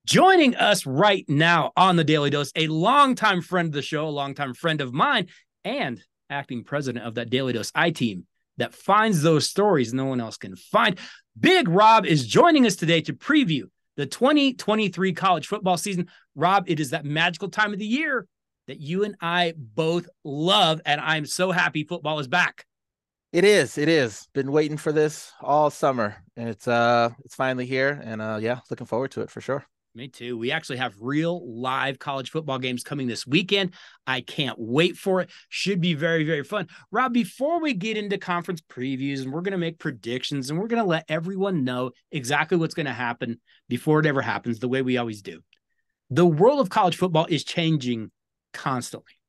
Joining us right now on the Daily Dose, a longtime friend of the show, a longtime friend of mine, and acting president of that Daily Dose I team that finds those stories no one else can find. Big Robb is joining us today to preview the 2023 college football season. Robb, it is that magical time of the year that you and I both love, and I'm so happy football is back. It is. It is. Been waiting for this all summer, and it's finally here, and yeah, looking forward to it for sure. Me too. We actually have real live college football games coming this weekend. I can't wait for it. Should be very, very fun. Robb, before we get into conference previews and we're going to make predictions and we're going to let everyone know exactly what's going to happen before it ever happens, the way we always do. The world of college football is changing constantly.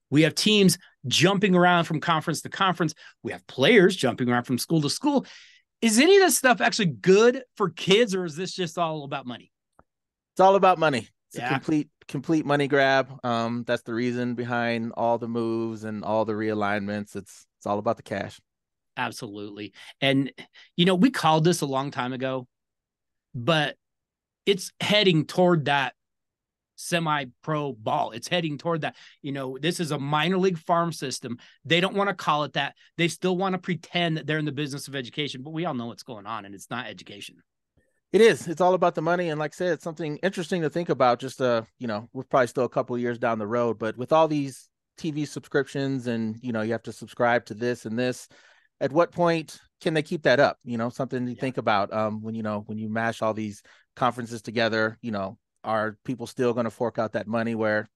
We have teams jumping around from conference to conference. We have players jumping around from school to school. Is any of this stuff actually good for kids, or is this just all about money? It's all about money. It's Yeah, a complete money grab. That's the reason behind all the moves and all the realignments. It's all about the cash. absolutely. And, we called this a long time ago, but it's heading toward that semi-pro ball. It's heading toward that. This is a minor league farm system. They don't want to call it that. They still want to pretend that they're in the business of education, but we all know what's going on, and it's not education. It is. It's all about the money, and like I said, it's something interesting to think about. Just we're probably still a couple of years down the road, but with all these TV subscriptions, and you have to subscribe to this and this. At what point can they keep that up? Something to think about. When you mash all these conferences together, are people still going to fork out that money where,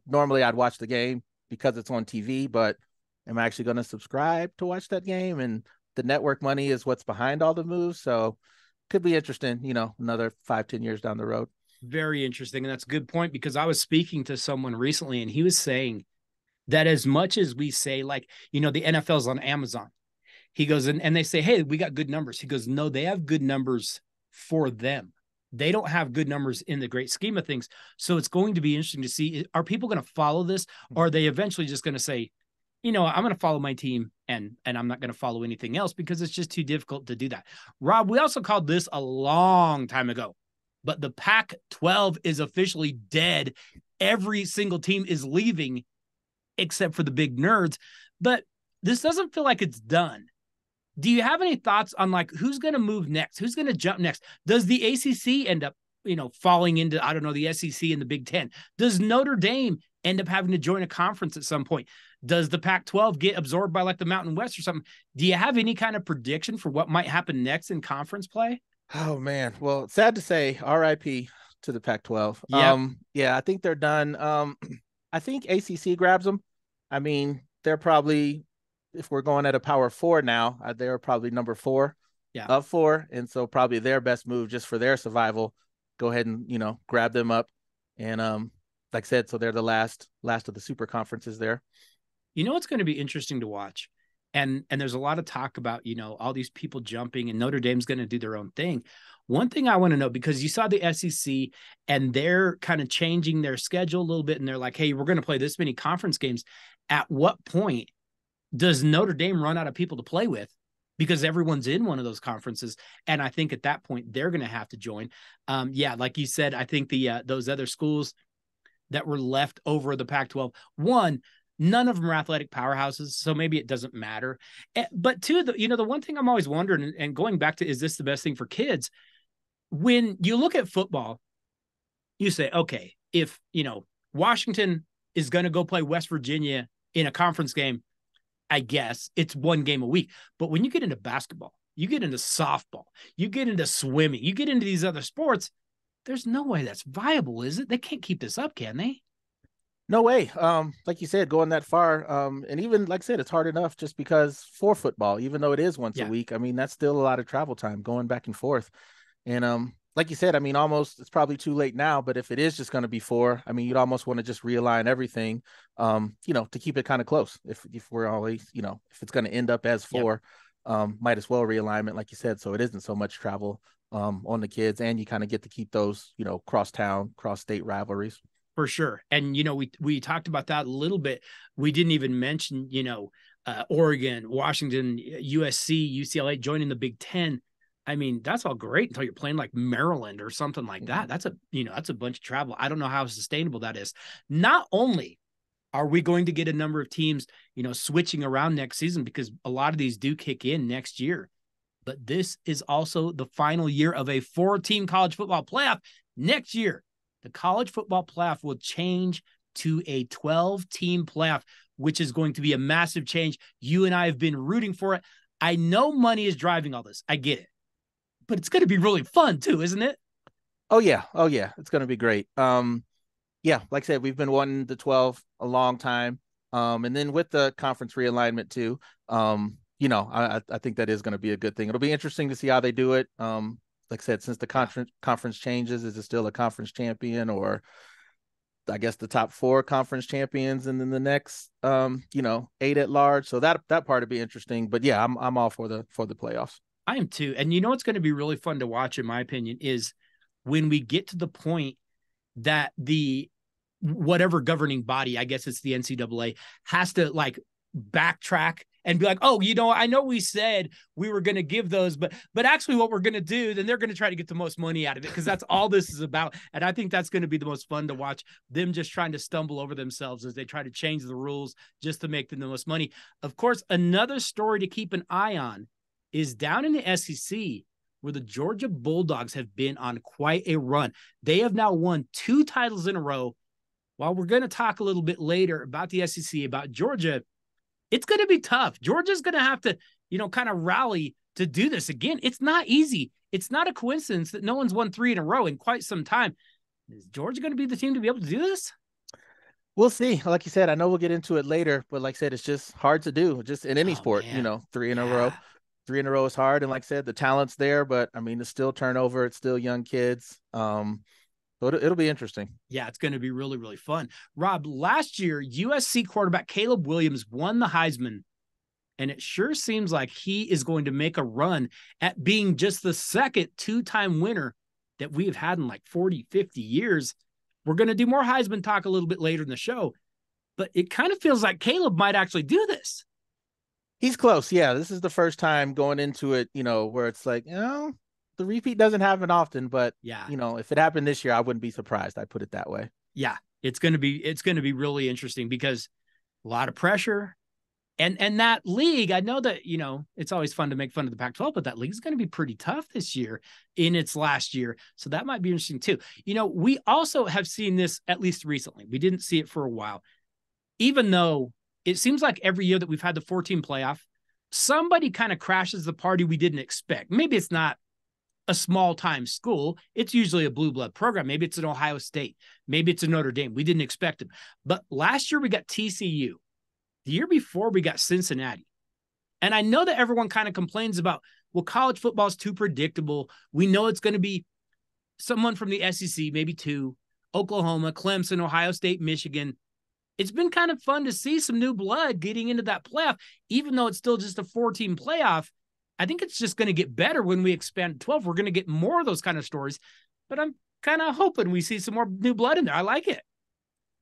normally I'd watch the game because it's on TV, but am I actually going to subscribe to watch that game? And the network money is what's behind all the moves. So could be interesting, another 5-10 years down the road. Very interesting. And that's a good point, because I was speaking to someone recently and he was saying that as much as we say, like, the NFL's on Amazon, he goes, and they say, hey, we got good numbers. He goes, no, they have good numbers for them. They don't have good numbers in the great scheme of things. So it's going to be interesting to see, are people going to follow this? Or are they eventually just going to say, I'm going to follow my team and I'm not going to follow anything else, because it's just too difficult to do that. Robb, we also called this a long time ago, but the Pac-12 is officially dead. Every single team is leaving except for the big nerds, but this doesn't feel like it's done. Do you have any thoughts on, like, who's going to move next? Who's going to jump next? Does the ACC end up, falling into, I don't know, the SEC and the Big Ten? Does Notre Dame end up having to join a conference at some point? Does the Pac-12 get absorbed by, like, the Mountain West or something? Do you have any kind of prediction for what might happen next in conference play? Oh man. Well, sad to say, RIP to the Pac-12. Yep. Yeah, I think they're done. I think ACC grabs them. I mean, they're probably, if we're going at a power four now, they're probably number four Yeah. of four. And so probably their best move just for their survival, go ahead and, grab them up. And like I said, so they're the last of the super conferences there. It's going to be interesting to watch. And there's a lot of talk about, all these people jumping, and Notre Dame's going to do their own thing. One thing I want to know, because you saw the SEC and they're kind of changing their schedule a little bit, and they're like, hey, we're going to play this many conference games. At what point does Notre Dame run out of people to play with? Because everyone's in one of those conferences. And I think at that point, they're going to have to join. Yeah, like you said, I think those other schools that were left over the Pac-12, one, none of them are athletic powerhouses, so maybe it doesn't matter. But two, the one thing I'm always wondering, and going back to, is this the best thing for kids? When you look at football, you say, okay, if, Washington is going to go play West Virginia in a conference game, I guess it's one game a week. But when you get into basketball, you get into softball, you get into swimming, you get into these other sports, there's no way that's viable, is it? They can't keep this up, can they? No way. Like you said, going that far. And even like I said, it's hard enough just because for football, even though it is once a Yeah. week, I mean, that's still a lot of travel time going back and forth. And like you said, I mean, almost it's probably too late now, but if it is just going to be four, I mean, you'd almost want to just realign everything, to keep it kind of close. If we're always, if it's going to end up as Yep. four, might as well realignment, like you said, so it isn't so much travel on the kids, and you kind of get to keep those, cross town, cross state rivalries. For sure. And, we talked about that a little bit. We didn't even mention, Oregon, Washington, USC, UCLA joining the Big Ten. I mean, that's all great until you're playing like Maryland or something like that. That's that's a bunch of travel. I don't know how sustainable that is. Not only are we going to get a number of teams, switching around next season because a lot of these do kick in next year, but this is also the final year of a 4-team college football playoff. Next year, the college football playoff will change to a 12-team playoff, which is going to be a massive change. You and I have been rooting for it. I know money is driving all this. I get it. But it's going to be really fun too, isn't it? Oh yeah. Oh yeah. It's going to be great. Yeah, like I said, we've been wanting the 12 a long time. And then with the conference realignment too, I think that is going to be a good thing. It'll be interesting to see how they do it. Like I said, since the conference changes, is it still a conference champion, or I guess the top 4 conference champions and then the next 8 at large? So that part would be interesting. But yeah, I'm all for the playoffs. I am too. And what's going to be really fun to watch, in my opinion, is when we get to the point that the whatever governing body, I guess it's the NCAA, has to like backtrack and be like, oh, I know we said we were going to give those, but actually what we're going to do, then they're going to try to get the most money out of it, because that's all this is about. And I think that's going to be the most fun to watch, them just trying to stumble over themselves as they try to change the rules just to make them the most money. Of course, another story to keep an eye on is down in the SEC, where the Georgia Bulldogs have been on quite a run. They have now won 2 titles in a row. While we're going to talk a little bit later about the SEC, about Georgia, it's going to be tough. Georgia's going to have to, kind of rally to do this again. It's not easy. It's not a coincidence that no one's won 3 in a row in quite some time. Is Georgia going to be the team to be able to do this? We'll see. Like you said, I know we'll get into it later, but like I said, it's just hard to do, just in any sport, Man. 3 in a row. 3 in a row is hard. And like I said, the talent's there, but I mean, it's still turnover. It's still young kids. So it'll be interesting. Yeah, it's going to be really, really fun. Rob, last year, USC quarterback Caleb Williams won the Heisman, and it sure seems like he is going to make a run at being just the second 2-time winner that we have had in like 40, 50 years. We're going to do more Heisman talk a little bit later in the show, but it kind of feels like Caleb might actually do this. He's close. Yeah, this is the first time going into it, where it's like, the repeat doesn't happen often, but yeah, if it happened this year, I wouldn't be surprised. I put it that way. Yeah, it's going to be really interesting, because a lot of pressure, and that league. I know that it's always fun to make fun of the Pac-12, but that league is going to be pretty tough this year in its last year, so that might be interesting too. We also have seen this, at least recently. We didn't see it for a while, even though it seems like every year that we've had the 14 playoff, somebody kind of crashes the party we didn't expect. Maybe it's not a small time school. It's usually a blue blood program. Maybe it's an Ohio State. Maybe it's a Notre Dame. We didn't expect them. But last year we got TCU. The year before we got Cincinnati. And I know that everyone kind of complains about, well, college football is too predictable. We know it's going to be someone from the SEC, maybe 2, Oklahoma, Clemson, Ohio State, Michigan. It's been kind of fun to see some new blood getting into that playoff, even though it's still just a 4-team playoff. I think it's just going to get better when we expand to 12. We're going to get more of those kind of stories, but I'm kind of hoping we see some more new blood in there. I like it.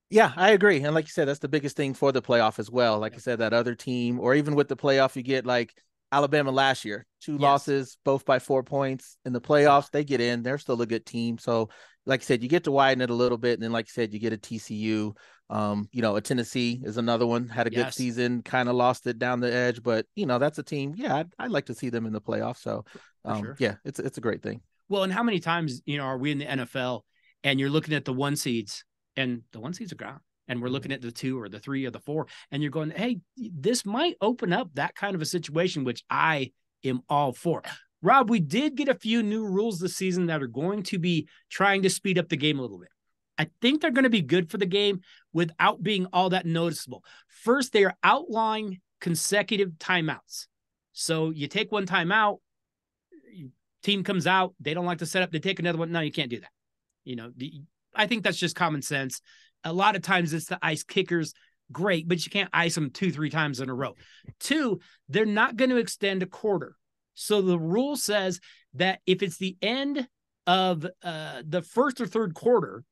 Yeah, I agree. And like you said, that's the biggest thing for the playoff as well. Like I said, that other team, or even with the playoff, you get like Alabama last year, 2 losses, both by 4 points in the playoffs. They get in. They're still a good team. So like I said, you get to widen it a little bit. And then, like I said, you get a TCU. A Tennessee is another one, had a good season, kind of lost it down the edge, but that's a team. Yeah, I'd like to see them in the playoffs. So sure. Yeah, it's a great thing. Well, and how many times, are we in the NFL and you're looking at the 1 seeds, and the 1 seeds are gone, and we're looking at the 2 or the 3 or the 4, and you're going, hey, this might open up that kind of a situation, which I am all for. Rob, we did get a few new rules this season that are going to be trying to speed up the game a little bit. I think they're going to be good for the game without being all that noticeable. First, they are outlawing consecutive timeouts. So you take 1 timeout, team comes out, they don't like to set up, they take another one. No, you can't do that. I think that's just common sense. A lot of times it's the ice kickers. Great, but you can't ice them 2-3 times in a row. 2, they're not going to extend a quarter. So the rule says that if it's the end of the first or third quarter,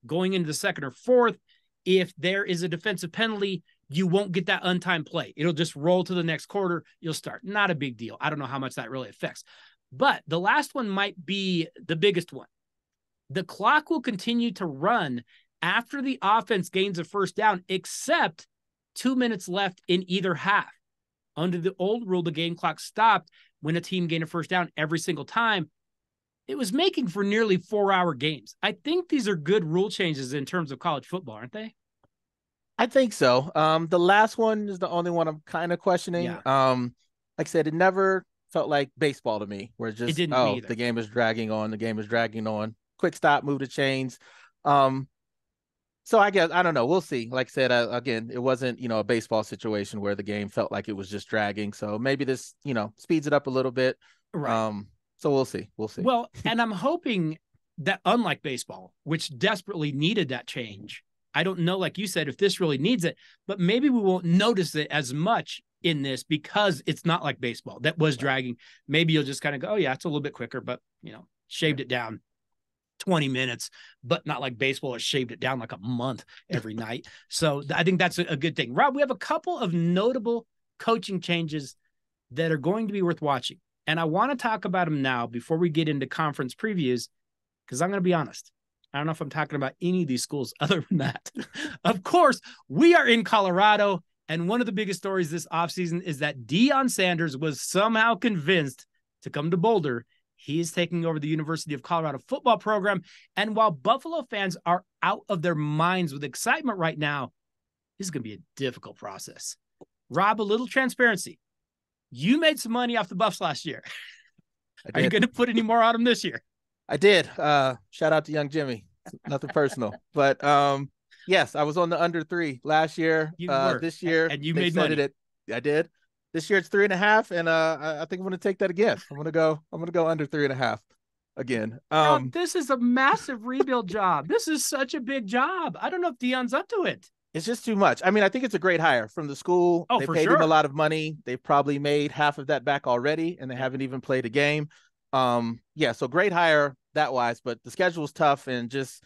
going into the second or fourth, if there is a defensive penalty, you won't get that untimed play. It'll just roll to the next quarter. You'll start. Not a big deal. I don't know how much that really affects. But the last one might be the biggest one. The clock will continue to run after the offense gains a first down, except 2 minutes left in either half. Under the old rule, the game clock stopped when a team gained a first down every single time. It was making for nearly 4-hour games. I think these are good rule changes in terms of college football, aren't they? I think so. The last one is the only one I'm kind of questioning. Yeah. Like I said, it never felt like baseball to me, where it's It just, didn't oh, either. the game is dragging on, the game is dragging on. Quick stop, move the chains. So I guess, I don't know. We'll see. Like I said, again, it wasn't, a baseball situation where the game felt like it was just dragging. So maybe this, speeds it up a little bit. Right. So we'll see. We'll see. Well, and I'm hoping that unlike baseball, which desperately needed that change, I don't know, like you said, if this really needs it, but maybe we won't notice it as much in this because it's not like baseball that was dragging. Maybe you'll just kind of go, oh yeah, it's a little bit quicker, but shaved it down 20 minutes, but not like baseball has shaved it down like a month every night. So I think that's a good thing. Rob, we have a couple of notable coaching changes that are going to be worth watching. And I want to talk about them now before we get into conference previews, because I'm going to be honest. I don't know if I'm talking about any of these schools other than that. Of course, we are in Colorado, and one of the biggest stories this offseason is that Deion Sanders was somehow convinced to come to Boulder. He is taking over the University of Colorado football program, and while Buffalo fans are out of their minds with excitement right now, this is going to be a difficult process. Rob, a little transparency. You made some money off the Buffs last year. Are you going to put any more on them this year? I did. Shout out to young Jimmy. Nothing personal, but yes, I was on the under 3 last year. You were. This year, and you made money. I did. This year it's 3.5, and I think I'm going to take that again. I'm going to go under 3.5 again. This is a massive rebuild job. This is such a big job. I don't know if Deion's up to it. It's just too much. I mean, I think it's a great hire from the school. Oh, they for paid sure. him a lot of money. They've probably made half of that back already, and they haven't even played a game. So great hire that wise, but the schedule is tough, and just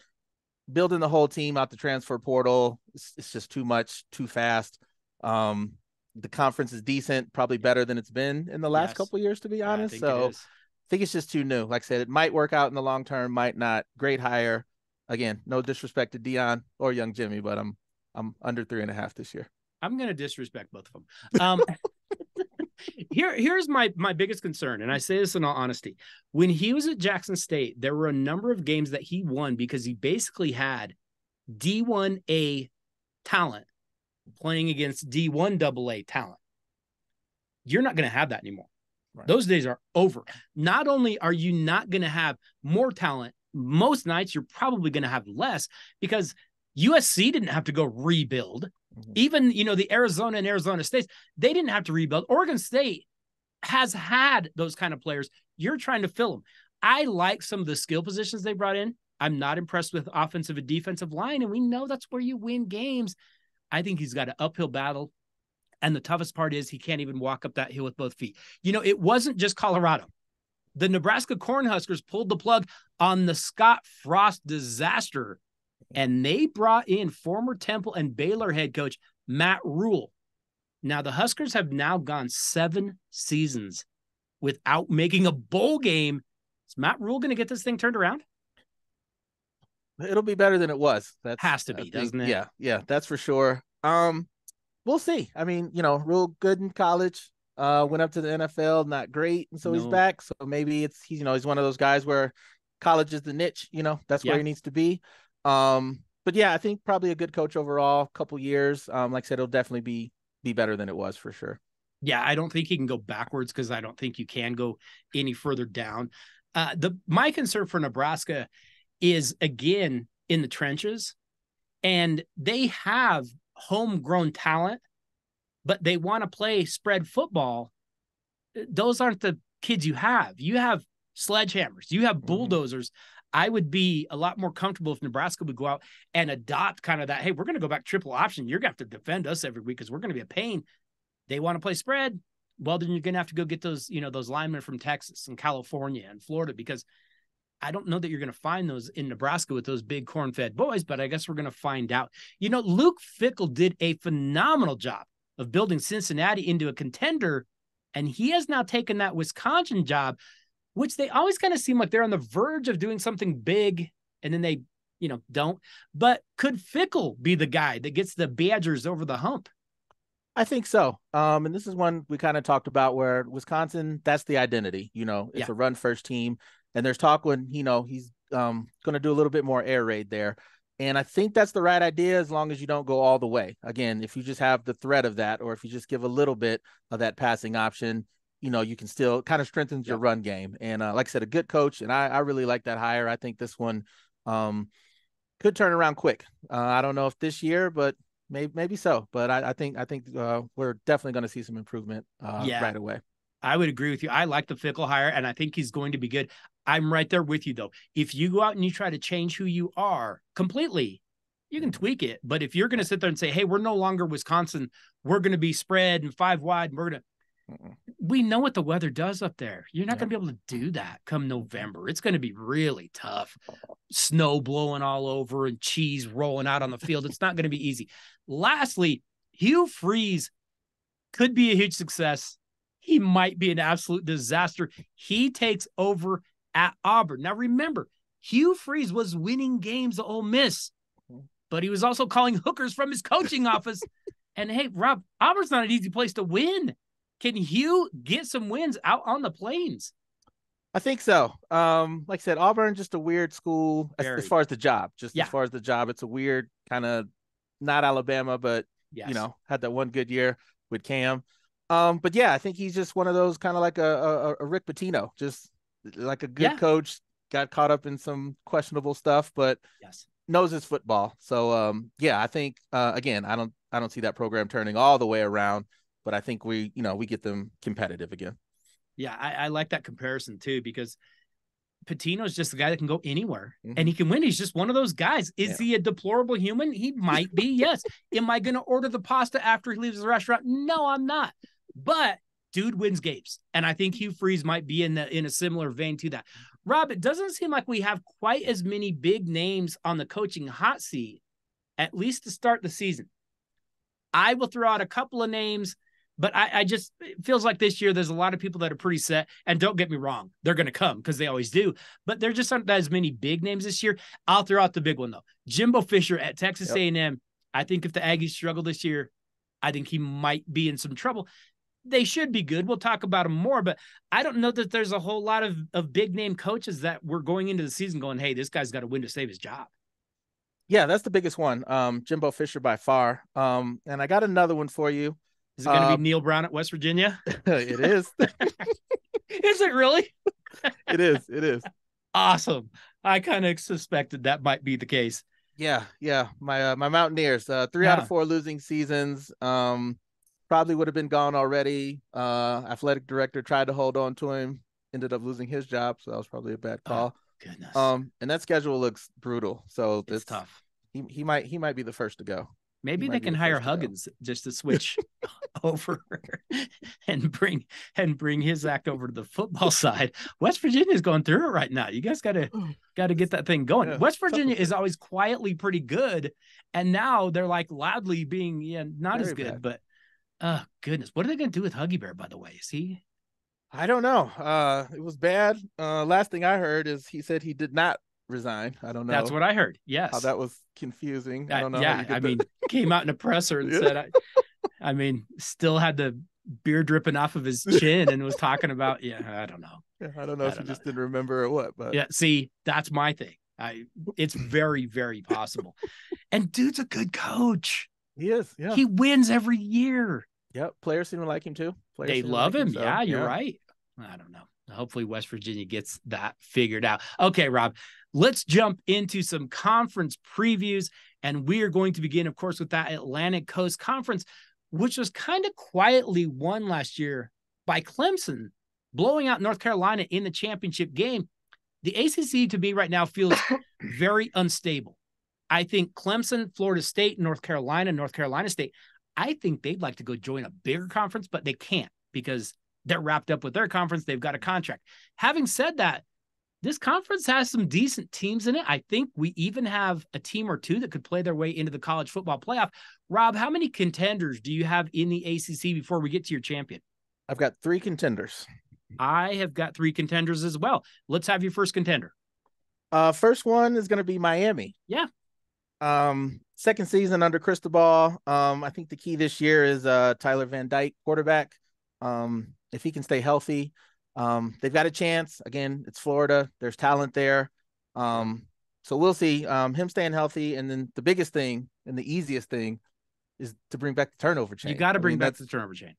building the whole team out the transfer portal, it's just too much, too fast. The conference is decent, probably better than it's been in the last couple of years, to be honest. I think it's just too new. Like I said, it might work out in the long term, might not. Great hire. Again, no disrespect to Deion or young Jimmy, but I'm under 3.5 this year. I'm going to disrespect both of them. Here's my biggest concern, and I say this in all honesty. When he was at Jackson State, there were a number of games that he won because he basically had D1A talent playing against D1AA talent. You're not going to have that anymore. Right. Those days are over. Not only are you not going to have more talent, most nights you're probably going to have less, because USC didn't have to go rebuild. Mm-hmm. Even, the Arizona and Arizona States, they didn't have to rebuild. Oregon State has had those kind of players. You're trying to fill them. I like some of the skill positions they brought in. I'm not impressed with offensive and defensive line, and we know that's where you win games. I think he's got an uphill battle, and the toughest part is he can't even walk up that hill with both feet. It wasn't just Colorado. The Nebraska Cornhuskers pulled the plug on the Scott Frost disaster, and they brought in former Temple and Baylor head coach Matt Rule. Now, the Huskers have now gone 7 seasons without making a bowl game. Is Matt Rule going to get this thing turned around? It'll be better than it was. That has to be, doesn't it? Yeah, that's for sure. We'll see. I mean, real good in college. Went up to the NFL, not great, and so he's back. So maybe he's one of those guys where college is the niche. That's where he needs to be. But yeah, I think probably a good coach overall. Couple years. Like I said, it'll definitely be better than it was for sure. Yeah, I don't think he can go backwards, because I don't think you can go any further down. My concern for Nebraska is, again, in the trenches, and they have homegrown talent, but they want to play spread football. Those aren't the kids you have. You have sledgehammers. You have bulldozers. I would be a lot more comfortable if Nebraska would go out and adopt kind of that, hey, we're going to go back triple option. You're going to have to defend us every week because we're going to be a pain. They want to play spread. Well, then you're going to have to go get those, those linemen from Texas and California and Florida, because I don't know that you're going to find those in Nebraska with those big corn-fed boys, but I guess we're going to find out. Luke Fickell did a phenomenal job of building Cincinnati into a contender, and he has now taken that Wisconsin job. which they always kind of seem like they're on the verge of doing something big, and then they, don't. But could Fickell be the guy that gets the Badgers over the hump? I think so. And this is one we kind of talked about where Wisconsin, that's the identity. It's a run first team. And there's talk when, he's going to do a little bit more air raid there. And I think that's the right idea as long as you don't go all the way. Again, if you just have the threat of that, or if you just give a little bit of that passing option, you can still kind of strengthens your run game. And like I said, a good coach. And I really like that hire. I think this one could turn around quick. I don't know if this year, but maybe so. But I think we're definitely going to see some improvement right away. I would agree with you. I like the Fickell hire, and I think he's going to be good. I'm right there with you, though. If you go out and you try to change who you are completely, you can tweak it. But if you're going to sit there and say, hey, we're no longer Wisconsin, we're going to be spread and 5 wide, and we're going to – we know what the weather does up there. You're not going to be able to do that come November. It's going to be really tough. Snow blowing all over and cheese rolling out on the field. It's not going to be easy. Lastly, Hugh Freeze could be a huge success. He might be an absolute disaster. He takes over at Auburn. Now, remember, Hugh Freeze was winning games at Ole Miss, but he was also calling hookers from his coaching office. And, hey, Rob, Auburn's not an easy place to win. Can Hugh get some wins out on the plains? I think so. Like I said, Auburn, just a weird school as far as the job. As far as the job, it's a weird kind of not Alabama, but, had that one good year with Cam. But yeah, I think he's just one of those kind of like a Rick Pitino, just like a good coach, got caught up in some questionable stuff, but knows his football. So I think again, I don't see that program turning all the way around, but I think we get them competitive again. Yeah, I like that comparison too, because Pitino's just the guy that can go anywhere and he can win. He's just one of those guys. Is he a deplorable human? He might be. Yes. Am I going to order the pasta after he leaves the restaurant? No, I'm not. But dude wins games. And I think Hugh Freeze might be in a similar vein to that. Rob, it doesn't seem like we have quite as many big names on the coaching hot seat, at least to start the season. I will throw out a couple of names, but I just, it feels like this year there's a lot of people that are pretty set. And don't get me wrong, they're going to come because they always do. But there just aren't as many big names this year. I'll throw out the big one, though. Jimbo Fisher at Texas A&M. I think if the Aggies struggle this year, I think he might be in some trouble. They should be good. We'll talk about them more, but I don't know that there's a whole lot of big name coaches that we're going into the season going, hey, this guy's got to win to save his job. Yeah, that's the biggest one. Jimbo Fisher by far. And I got another one for you. Is it going to be Neil Brown at West Virginia? It is. Is it really? It is. It is. Awesome. I kind of suspected that might be the case. Yeah. My Mountaineers, 3 out of 4 losing seasons. Probably would have been gone already. Athletic director tried to hold on to him, ended up losing his job, so that was probably a bad call. Oh, goodness. And that schedule looks brutal. So it's tough. He might be the first to go. Maybe they can hire Huggins just to switch over and bring his act over to the football side. West Virginia is going through it right now. You guys got to get that thing going. Yeah, West Virginia is always quietly pretty good, and now they're like loudly being not very as good. Bad. But oh goodness, what are they going to do with Huggy Bear? By the way, is he? I don't know. It was bad. Last thing I heard is he said he did not resign. I don't know. That's what I heard. Yes. How that was confusing. I don't know. Yeah. I mean, came out in a presser and said, I mean, still had the beer dripping off of his chin and was talking about, I don't know. Yeah, I don't know if he just didn't remember or what, but see, that's my thing. It's very, very possible. And dude's a good coach. He is. Yeah. He wins every year. Yep. Players seem to like him too. They love him. So, yeah, you're right. I don't know. Hopefully West Virginia gets that figured out. Okay, Rob, let's jump into some conference previews. And we are going to begin, of course, with that Atlantic Coast Conference, which was kind of quietly won last year by Clemson, blowing out North Carolina in the championship game. The ACC to me right now feels very unstable. I think Clemson, Florida State, North Carolina State, I think they'd like to go join a bigger conference, but they can't because they're wrapped up with their conference. They've got a contract. Having said that, this conference has some decent teams in it. I think we even have a team or two that could play their way into the college football playoff. Rob, how many contenders do you have in the ACC before we get to your champion? I've got 3 contenders. I have got 3 contenders as well. Let's have your first contender. First one is going to be Miami. Yeah. Second season under Cristobal. I think the key this year is Tyler Van Dyke, quarterback. If he can stay healthy, they've got a chance. Again, it's Florida. There's talent there. So we'll see. Him staying healthy, and then the biggest thing and the easiest thing is to bring back the turnover chain. You got to bring back the turnover chain.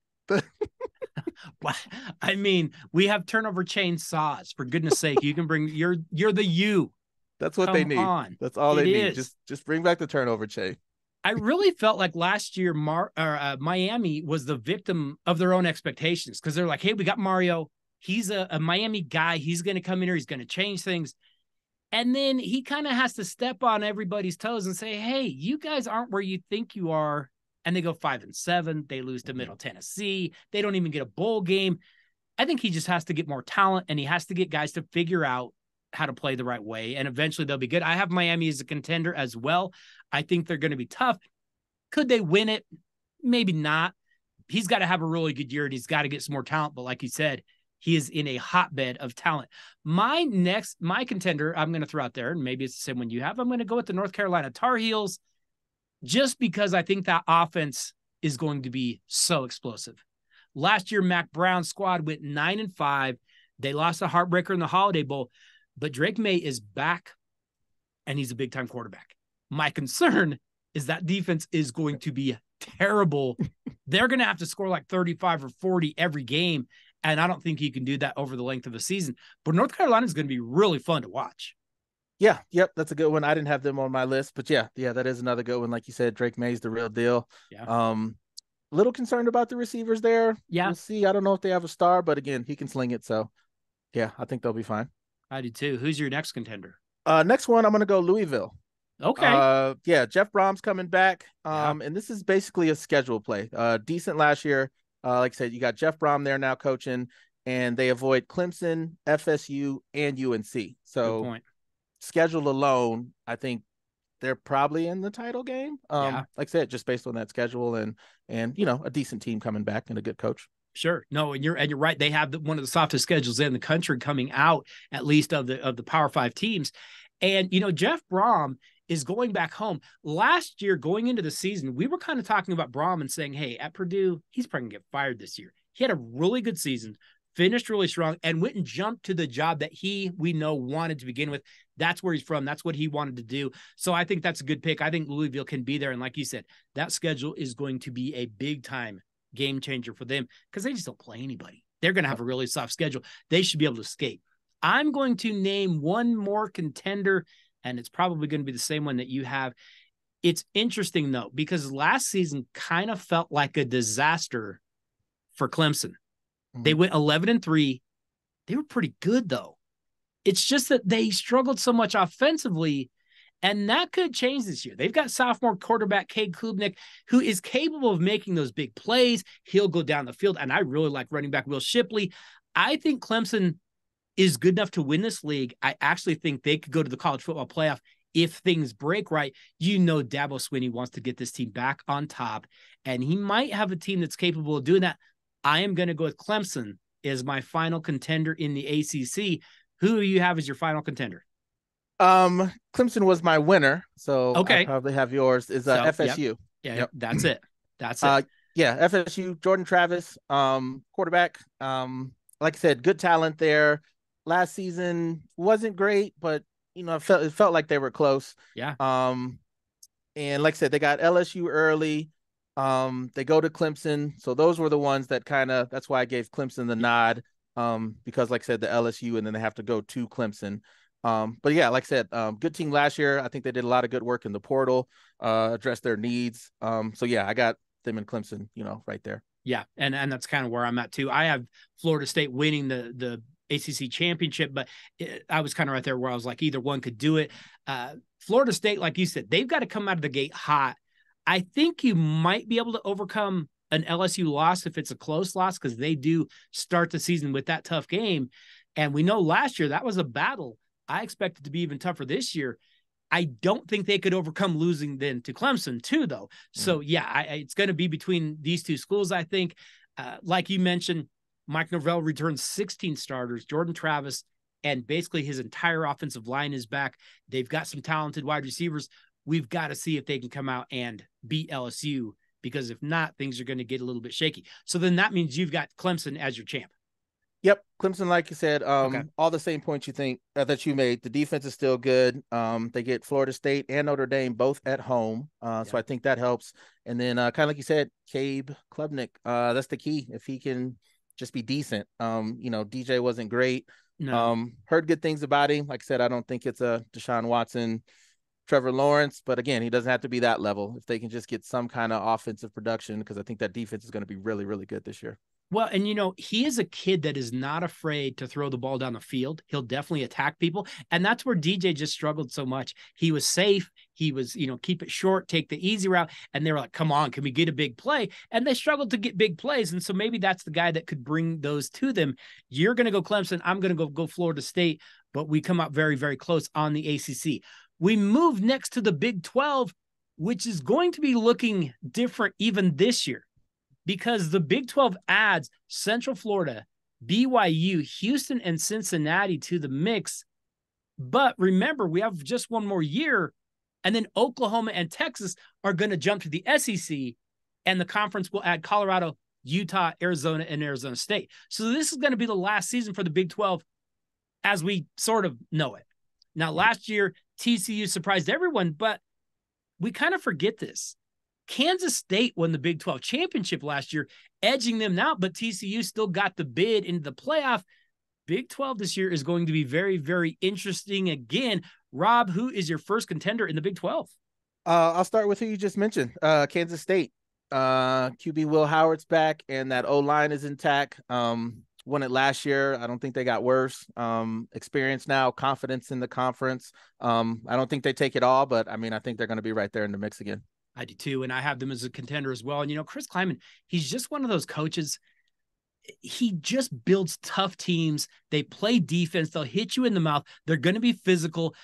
I mean, we have turnover chain saws. For goodness sake, you can bring you're the you. That's what they need. On. That's all they need. Just bring back the turnover chain. I really felt like last year Miami was the victim of their own expectations, because they're like, hey, we got Mario. He's a Miami guy. He's going to come in here. He's going to change things. And then he kind of has to step on everybody's toes and say, hey, you guys aren't where you think you are. And they go 5-7. They lose to Middle Tennessee. They don't even get a bowl game. I think he just has to get more talent, and he has to get guys to figure out how to play the right way. And eventually they'll be good. I have Miami as a contender as well. I think they're going to be tough. Could they win it? Maybe not. He's got to have a really good year, and he's got to get some more talent. But like you said, he is in a hotbed of talent. My contender, I'm going to throw out there, and maybe it's the same one you have. I'm going to go with the North Carolina Tar Heels, just because I think that offense is going to be so explosive. Last year, Mac Brown's squad went 9-5. They lost a heartbreaker in the Holiday Bowl, but Drake May is back, and he's a big-time quarterback. My concern is that defense is going to be terrible. They're going to have to score like 35 or 40 every game, and I don't think he can do that over the length of a season. But North Carolina is going to be really fun to watch. Yeah, yep, that's a good one. I didn't have them on my list, but yeah, that is another good one. Like you said, Drake May's the real deal. Yeah. Little concerned about the receivers there. Yeah. We'll see. I don't know if they have a star, but again, he can sling it. So yeah, I think they'll be fine. I do too. Who's your next contender? Next one, I'm going to go Louisville. Okay. Yeah, Jeff Brom's coming back. And this is basically a schedule play. Decent last year. Like I said, you got Jeff Brom there now coaching, and they avoid Clemson, FSU, and UNC. So schedule alone, I think they're probably in the title game. Like I said, just based on that schedule and a decent team coming back and a good coach. Sure. No, and you're right. They have one of the softest schedules in the country coming out, at least of the Power 5 teams. And Jeff Brom is going back home. Last year, going into the season, we were kind of talking about Brom and saying, hey, at Purdue, he's probably going to get fired this year. He had a really good season, finished really strong, and went and jumped to the job that we know wanted to begin with. That's where he's from. That's what he wanted to do. So I think that's a good pick. I think Louisville can be there. And like you said, that schedule is going to be a big time game changer for them, because they just don't play anybody. They're going to have a really soft schedule. They should be able to escape. I'm going to name one more contender, and it's probably going to be the same one that you have. It's interesting, though, because last season kind of felt like a disaster for Clemson. Mm-hmm. They went 11-3. They were pretty good, though. It's just that they struggled so much offensively, and that could change this year. They've got sophomore quarterback Cade Klubnik, who is capable of making those big plays. He'll go down the field, and I really like running back Will Shipley. I think Clemson is good enough to win this league. I actually think they could go to the college football playoff if things break right. Dabo Swinney wants to get this team back on top, and he might have a team that's capable of doing that. I am going to go with Clemson as my final contender in the ACC. Who do you have as your final contender? Clemson was my winner, so okay. I probably have yours. Is FSU. Yep. That's it. FSU, Jordan Travis, quarterback. Like I said, good talent there. Last season wasn't great, but it felt like they were close. Yeah. And like I said, they got LSU early. They go to Clemson, so those were the ones that that's why I gave Clemson the nod. Because like I said, the LSU, and then they have to go to Clemson. But yeah, like I said, good team last year. I think they did a lot of good work in the portal, address their needs. So yeah, I got them in Clemson, right there. Yeah. And that's kind of where I'm at too. I have Florida State winning the ACC championship, but I was kind of right there where I was like, either one could do it. Florida State, like you said, they've got to come out of the gate hot. I think you might be able to overcome an LSU loss if it's a close loss, because they do start the season with that tough game. And we know last year that was a battle. I expect it to be even tougher this year. I don't think they could overcome losing then to Clemson too, though. So yeah, it's going to be between these two schools. I think, like you mentioned, Mike Norvell returns 16 starters. Jordan Travis and basically his entire offensive line is back. They've got some talented wide receivers. We've got to see if they can come out and beat LSU, because if not, things are going to get a little bit shaky. So then that means you've got Clemson as your champ. Yep, Clemson, like you said, Okay. all the same points you think that you made. The defense is still good. They get Florida State and Notre Dame both at home, so I think that helps. And then, kind of like you said, Cabe Klubnik, that's the key. If he can just be decent, DJ wasn't great. No. Heard good things about him. Like I said, I don't think it's a Deshaun Watson, Trevor Lawrence, but again, he doesn't have to be that level. If they can just get some kind of offensive production, because I think that defense is going to be really, really good this year. Well, and he is a kid that is not afraid to throw the ball down the field. He'll definitely attack people. And that's where DJ just struggled so much. He was safe. He was, keep it short, take the easy route. And they were like, come on, can we get a big play? And they struggled to get big plays. And so maybe that's the guy that could bring those to them. You're going to go Clemson. I'm going to go Florida State, but we come out very, very close on the ACC. We move next to the Big 12, which is going to be looking different even this year, because the Big 12 adds Central Florida, BYU, Houston, and Cincinnati to the mix. But remember, we have just one more year, and then Oklahoma and Texas are going to jump to the SEC, and the conference will add Colorado, Utah, Arizona, and Arizona State. So this is going to be the last season for the Big 12 as we sort of know it. Now, last year, TCU surprised everyone, but we kind of forget this. Kansas State won the Big 12 championship last year, edging them out, but TCU still got the bid into the playoff. Big 12 this year is going to be very, very interesting again. Rob, who is your first contender in the Big 12? I'll start with who you just mentioned, Kansas State. QB Will Howard's back, and that O-line is intact. Won it last year. I don't think they got worse. Experience now, confidence in the conference. I don't think they take it all, but I think they're going to be right there in the mix again. I do too, and I have them as a contender as well. And, Chris Kleiman, he's just one of those coaches. He just builds tough teams. They play defense. They'll hit you in the mouth. They're going to be physical.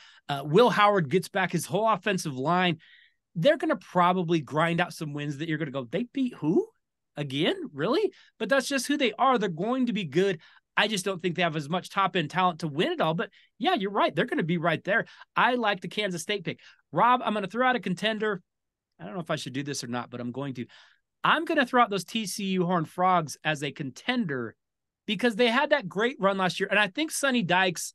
Will Howard gets back his whole offensive line. They're going to probably grind out some wins that you're going to go, they beat who? Again? Really? But that's just who they are. They're going to be good. I just don't think they have as much top-end talent to win it all. But, yeah, you're right. They're going to be right there. I like the Kansas State pick. Rob, I'm going to throw out a contender. I don't know if I should do this or not, but I'm going to. I'm going to throw out those TCU Horned Frogs as a contender because they had that great run last year. And I think Sonny Dykes,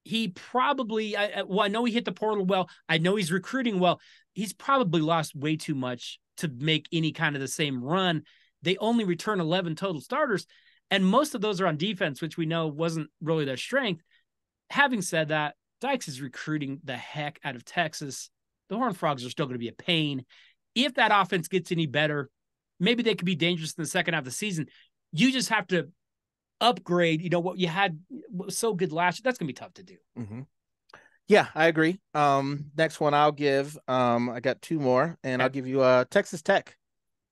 he probably, I know he hit the portal well. I know he's recruiting well. He's probably lost way too much to make any kind of the same run. They only return 11 total starters, and most of those are on defense, which we know wasn't really their strength. Having said that, Dykes is recruiting the heck out of Texas. The Horned Frogs are still going to be a pain. If that offense gets any better, maybe they could be dangerous in the second half of the season. You just have to upgrade, what you had was so good last year. That's going to be tough to do. Mm-hmm. Yeah, I agree. Next one I'll give, I got two more, and I'll give you Texas Tech.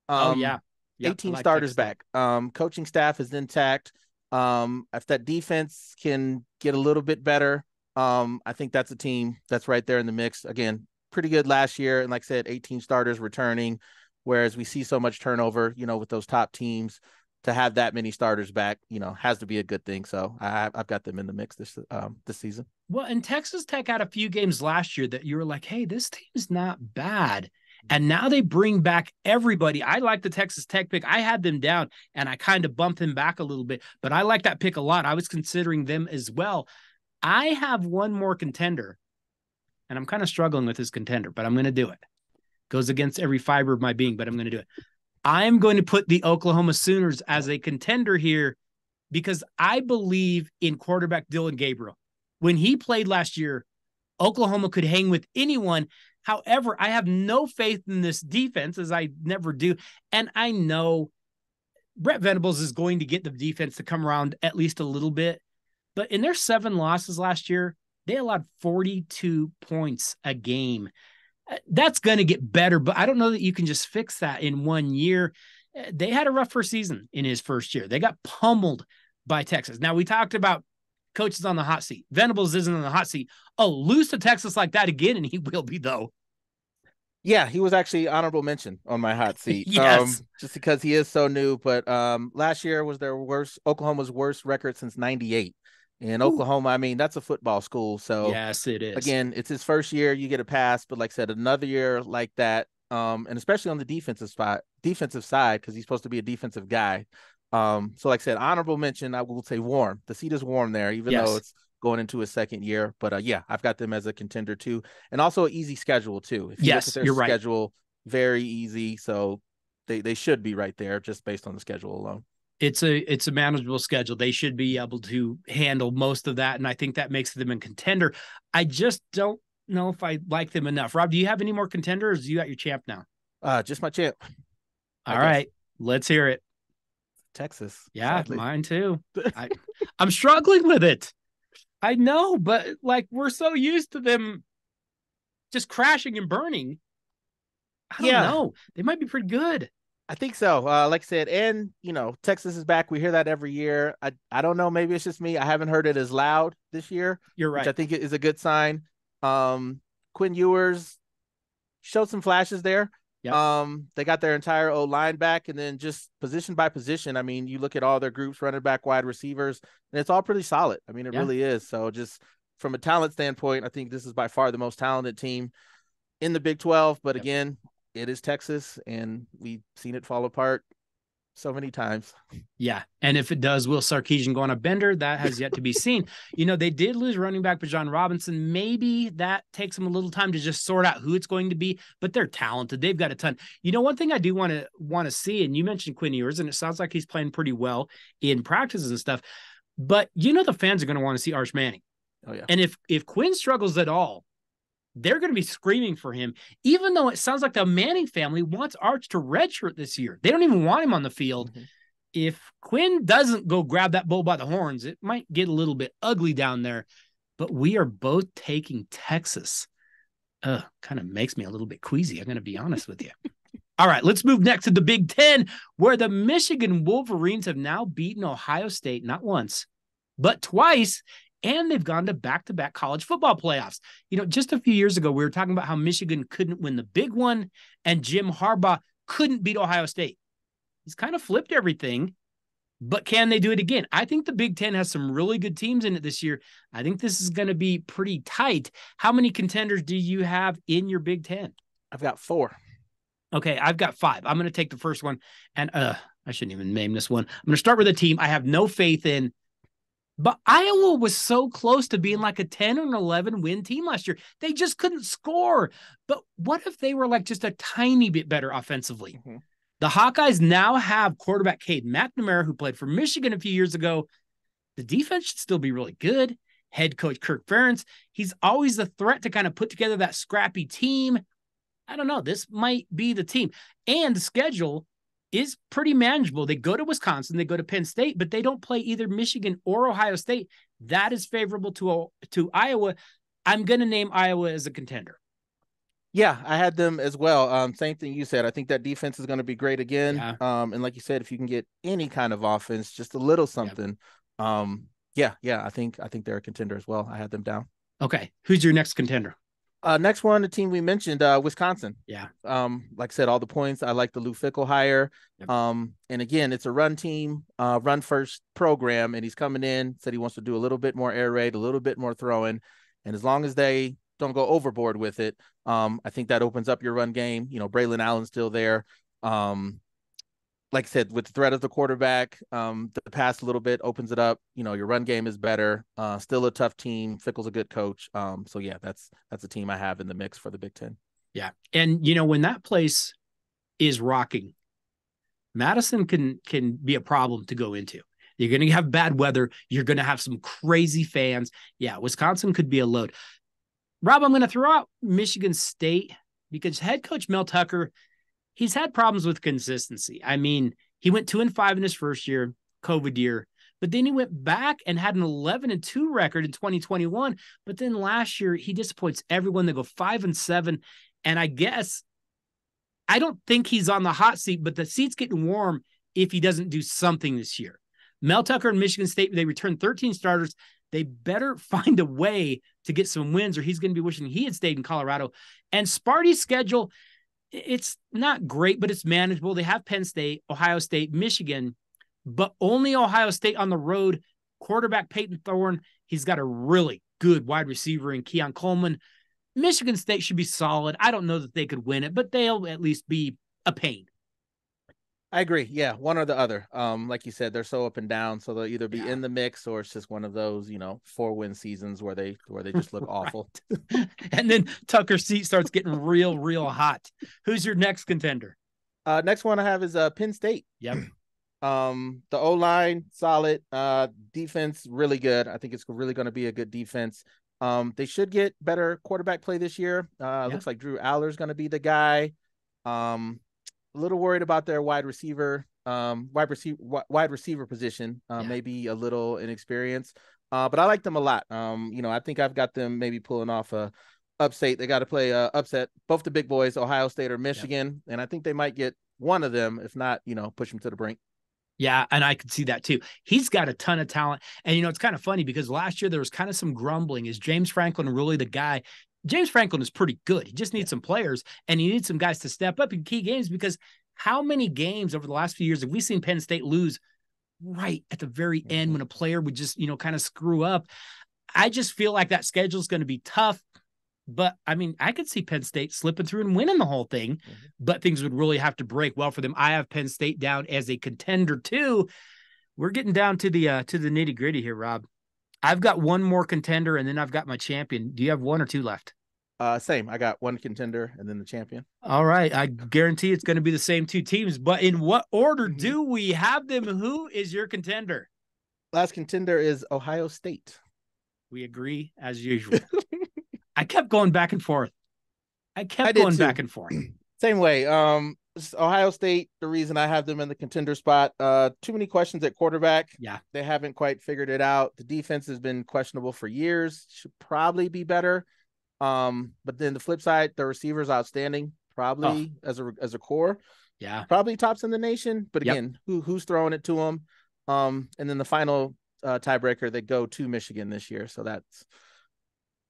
Yeah. 18 starters back. Coaching staff is intact. If that defense can get a little bit better, I think that's a team that's right there in the mix. Again, pretty good last year. And like I said, 18 starters returning, whereas we see so much turnover, with those top teams. To have that many starters back, has to be a good thing. So I've got them in the mix this season. Well, and Texas Tech had a few games last year that you were like, hey, this team's not bad. And now they bring back everybody. I like the Texas Tech pick. I had them down, and I kind of bumped them back a little bit. But I like that pick a lot. I was considering them as well. I have one more contender, and I'm kind of struggling with this contender, but I'm going to do it. Goes against every fiber of my being, but I'm going to do it. I'm going to put the Oklahoma Sooners as a contender here because I believe in quarterback Dylan Gabriel. When he played last year, Oklahoma could hang with anyone. However, I have no faith in this defense, as I never do. And I know Brett Venables is going to get the defense to come around at least a little bit. But in their 7 losses last year, they allowed 42 points a game. That's going to get better, but I don't know that you can just fix that in 1 year. They had a rough first season in his first year. They got pummeled by Texas. Now, we talked about coaches on the hot seat. Venables isn't on the hot seat. Oh, lose to Texas like that again, and he will be, though. Yeah, he was actually honorable mention on my hot seat. Yes. Just because he is so new. But last year was their worst, Oklahoma's worst record since '98. And Ooh. Oklahoma, I mean, that's a football school. So Yes, it is. again, it's his first year, you get a pass. But like I said, another year like that, and especially on the defensive side, because he's supposed to be a defensive guy. So like I said, honorable mention, I will say warm. The seat is warm there, even though Yes. it's going into his second year. But yeah, I've got them as a contender too, and also an easy schedule too. If you look at Yes, their you're right. schedule, very easy. So they should be right there just based on the schedule alone. It's a manageable schedule. They should be able to handle most of that, and I think that makes them a contender. I just don't know if I like them enough. Rob, do you have any more contenders? You got your champ now. Just my champ, I All guess. right, let's hear it. Texas, Yeah, sadly. mine too. I I'm struggling with it. I know, but like we're so used to them just crashing and burning. I don't Yeah, know. They might be pretty good. I think so. Like I said, and Texas is back. We hear that every year. I don't know. Maybe it's just me. I haven't heard it as loud this year, You're which I right. think is a good sign. Quinn Ewers showed some flashes there. Yep. They got their entire O line back, and then just position by position. I mean, you look at all their groups, running back, wide receivers, and it's all pretty solid. I mean, it Yeah. really is. So just from a talent standpoint, I think this is by far the most talented team in the Big 12. But Yep. again, it is Texas, and we've seen it fall apart so many times. Yeah. And if it does, will Sarkisian go on a bender? That has yet to be seen. They did lose running back Bijan Robinson. Maybe that takes them a little time to just sort out who it's going to be, but they're talented. They've got a ton. One thing I do want to see, and you mentioned Quinn Ewers, and it sounds like he's playing pretty well in practices and stuff. But the fans are going to want to see Arch Manning. Oh yeah. And if Quinn struggles at all, they're going to be screaming for him, even though it sounds like the Manning family wants Arch to redshirt this year. They don't even want him on the field. Mm-hmm. If Quinn doesn't go grab that bull by the horns, it might get a little bit ugly down there. But we are both taking Texas. Kind of makes me a little bit queasy. I'm going to be honest with you. All right, let's move next to the Big Ten, where the Michigan Wolverines have now beaten Ohio State not once, but twice. And they've gone to back-to-back college football playoffs. Just a few years ago, we were talking about how Michigan couldn't win the big one and Jim Harbaugh couldn't beat Ohio State. He's kind of flipped everything, but can they do it again? I think the Big Ten has some really good teams in it this year. I think this is going to be pretty tight. How many contenders do you have in your Big Ten? I've got 4. Okay, I've got 5. I'm going to take the first one, and I shouldn't even name this one. I'm going to start with a team I have no faith in. But Iowa was so close to being like a 10 or an 11 win team last year. They just couldn't score. But what if they were like just a tiny bit better offensively? Mm-hmm. The Hawkeyes now have quarterback Cade McNamara, who played for Michigan a few years ago. The defense should still be really good. Head coach Kirk Ferentz, he's always a threat to kind of put together that scrappy team. I don't know. This might be the team. And the schedule is pretty manageable. They go to Wisconsin, they go to Penn State, but they don't play either Michigan or Ohio State. That is favorable to Iowa. I'm going to name Iowa as a contender. Yeah, I had them as well. Same thing you said. I think that defense is going to be great again. Yeah. And like you said, if you can get any kind of offense, just a little something. Yeah. I think they're a contender as well. I had them down. Okay. Who's your next contender? Next one, the team we mentioned, Wisconsin. Yeah. Like I said, all the points. I like the Lou Fickle hire. Yep. And again, it's a run team, run first program, and he's coming in, said he wants to do a little bit more air raid, a little bit more throwing. And as long as they don't go overboard with it, I think that opens up your run game. Braylon Allen's still there. Like I said, with the threat of the quarterback, the pass a little bit opens it up. Your run game is better. Still a tough team. Fickle's a good coach. So yeah, that's a team I have in the mix for the Big Ten. Yeah. And when that place is rocking, Madison can be a problem to go into. You're going to have bad weather. You're going to have some crazy fans. Yeah, Wisconsin could be a load. Rob, I'm going to throw out Michigan State because head coach Mel Tucker, he's had problems with consistency. I mean, he went 2-5 in his first year, COVID year, but then he went back and had an 11-2 record in 2021. But then last year, he disappoints everyone. They go 5-7. And I guess, I don't think he's on the hot seat, but the seat's getting warm if he doesn't do something this year. Mel Tucker and Michigan State, they returned 13 starters. They better find a way to get some wins or he's going to be wishing he had stayed in Colorado. And Sparty's schedule, It's not great, but it's manageable. They have Penn State, Ohio State, Michigan, but only Ohio State on the road. Quarterback Peyton Thorne, he's got a really good wide receiver in Keon Coleman. Michigan State should be solid. I don't know that they could win it, but they'll at least be a pain. I agree. Yeah, one or the other. Like you said, they're so up and down, so they'll either be in the mix or it's just one of those, 4-win seasons where they just look awful. And then Tucker's seat starts getting real hot. Who's your next contender? Next one I have is Penn State. Yep. The O-line solid, defense really good. I think it's really going to be a good defense. They should get better quarterback play this year. Looks like Drew Aller's going to be the guy. A little worried about their wide receiver position. Maybe a little inexperienced. But I like them a lot. I think I've got them maybe pulling off a upset. They got to play upset both the big boys, Ohio State or Michigan, and I think they might get one of them, if not, push them to the brink. Yeah, and I could see that too. He's got a ton of talent. And, it's kind of funny because last year there was kind of some grumbling. Is James Franklin really the guy? James Franklin is pretty good. He just needs some players, and he needs some guys to step up in key games, because how many games over the last few years have we seen Penn State lose right at the very end when a player would just, kind of screw up? I just feel like that schedule is going to be tough. But, I could see Penn State slipping through and winning the whole thing, but things would really have to break well for them. I have Penn State down as a contender too. We're getting down to the nitty gritty here, Rob. I've got one more contender, and then I've got my champion. Do you have one or two left? Same. I got one contender and then the champion. All right. I guarantee it's going to be the same two teams, but in what order do we have them? Who is your contender? Last contender is Ohio State. We agree as usual. I kept going back and forth. Back and forth. Same way. Ohio State, the reason I have them in the contender spot, too many questions at quarterback. Yeah. They haven't quite figured it out. The defense has been questionable for years. Should probably be better. But then the flip side, the receiver's outstanding, probably as a core. Yeah. Probably tops in the nation. But again, who's throwing it to them? And then the final tiebreaker, they go to Michigan this year. So that's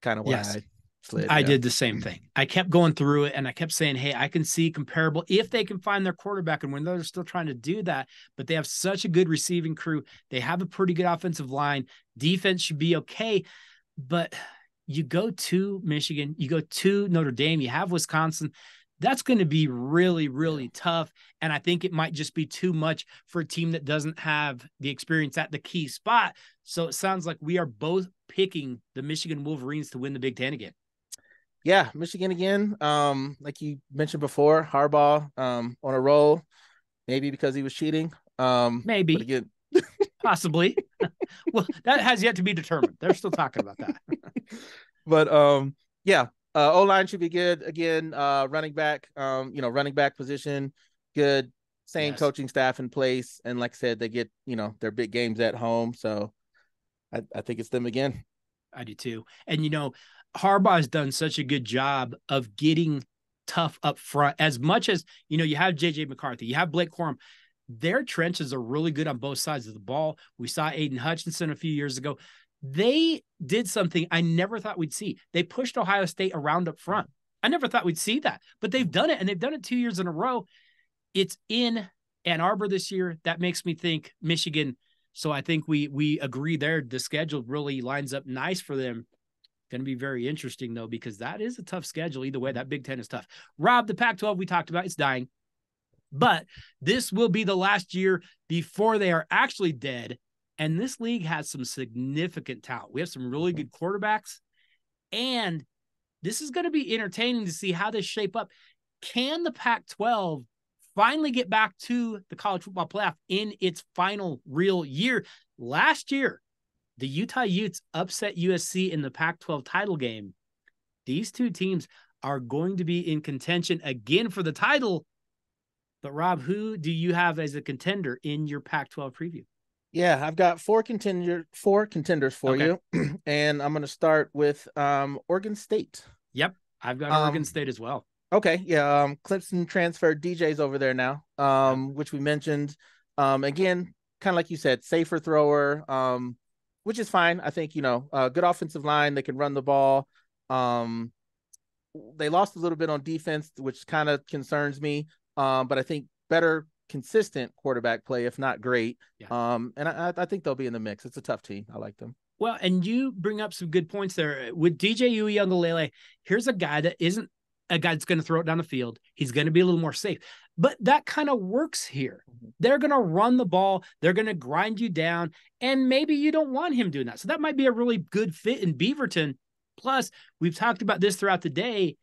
kind of why I slid. I did the same thing. I kept going through it and I kept saying, hey, I can see comparable if they can find their quarterback, and when they're still trying to do that, but they have such a good receiving crew. They have a pretty good offensive line. Defense should be okay. But you go to Michigan, you go to Notre Dame, you have Wisconsin. That's going to be really tough. And I think it might just be too much for a team that doesn't have the experience at the key spot. So it sounds like we are both picking the Michigan Wolverines to win the Big Ten again. Yeah, Michigan again. Like you mentioned before, Harbaugh on a roll, maybe because he was cheating. Maybe. But again, possibly. Well, that has yet to be determined. They're still talking about that. But O-line should be good again. Running back, running back position, good. Same coaching staff in place, and like I said, they get their big games at home. So I think it's them again. I do too. And Harbaugh has done such a good job of getting tough up front. As much as you have JJ McCarthy, you have Blake Corum. Their trenches are really good on both sides of the ball. We saw Aiden Hutchinson a few years ago. They did something I never thought we'd see. They pushed Ohio State around up front. I never thought we'd see that, but they've done it, and they've done it 2 years in a row. It's in Ann Arbor this year. That makes me think Michigan. So I think we agree there. The schedule really lines up nice for them. Going to be very interesting, though, because that is a tough schedule. Either way, that Big Ten is tough. Rob, the Pac-12 we talked about, it's dying. But this will be the last year before they are actually dead. And this league has some significant talent. We have some really good quarterbacks. And this is going to be entertaining to see how they shape up. Can the Pac-12 finally get back to the college football playoff in its final real year? Last year, the Utah Utes upset USC in the Pac-12 title game. These two teams are going to be in contention again for the title. But Rob, who do you have as a contender in your Pac-12 preview? Yeah, I've got four contenders for you. And I'm going to start with Oregon State. Yep, I've got Oregon State as well. Okay, yeah, Clemson transferred DJ's over there now, which we mentioned. Again, kind of like you said, safer thrower, which is fine. I think, good offensive line. They can run the ball. they lost a little bit on defense, which kind of concerns me. But I think better consistent quarterback play, if not great. Yeah. And I think they'll be in the mix. It's a tough team. I like them. Well, and you bring up some good points there. With DJ Uiagalelei, here's a guy that isn't a guy that's going to throw it down the field. He's going to be a little more safe. But that kind of works here. They're going to run the ball. They're going to grind you down. And maybe you don't want him doing that. So that might be a really good fit in Beaverton. Plus, we've talked about this throughout the day.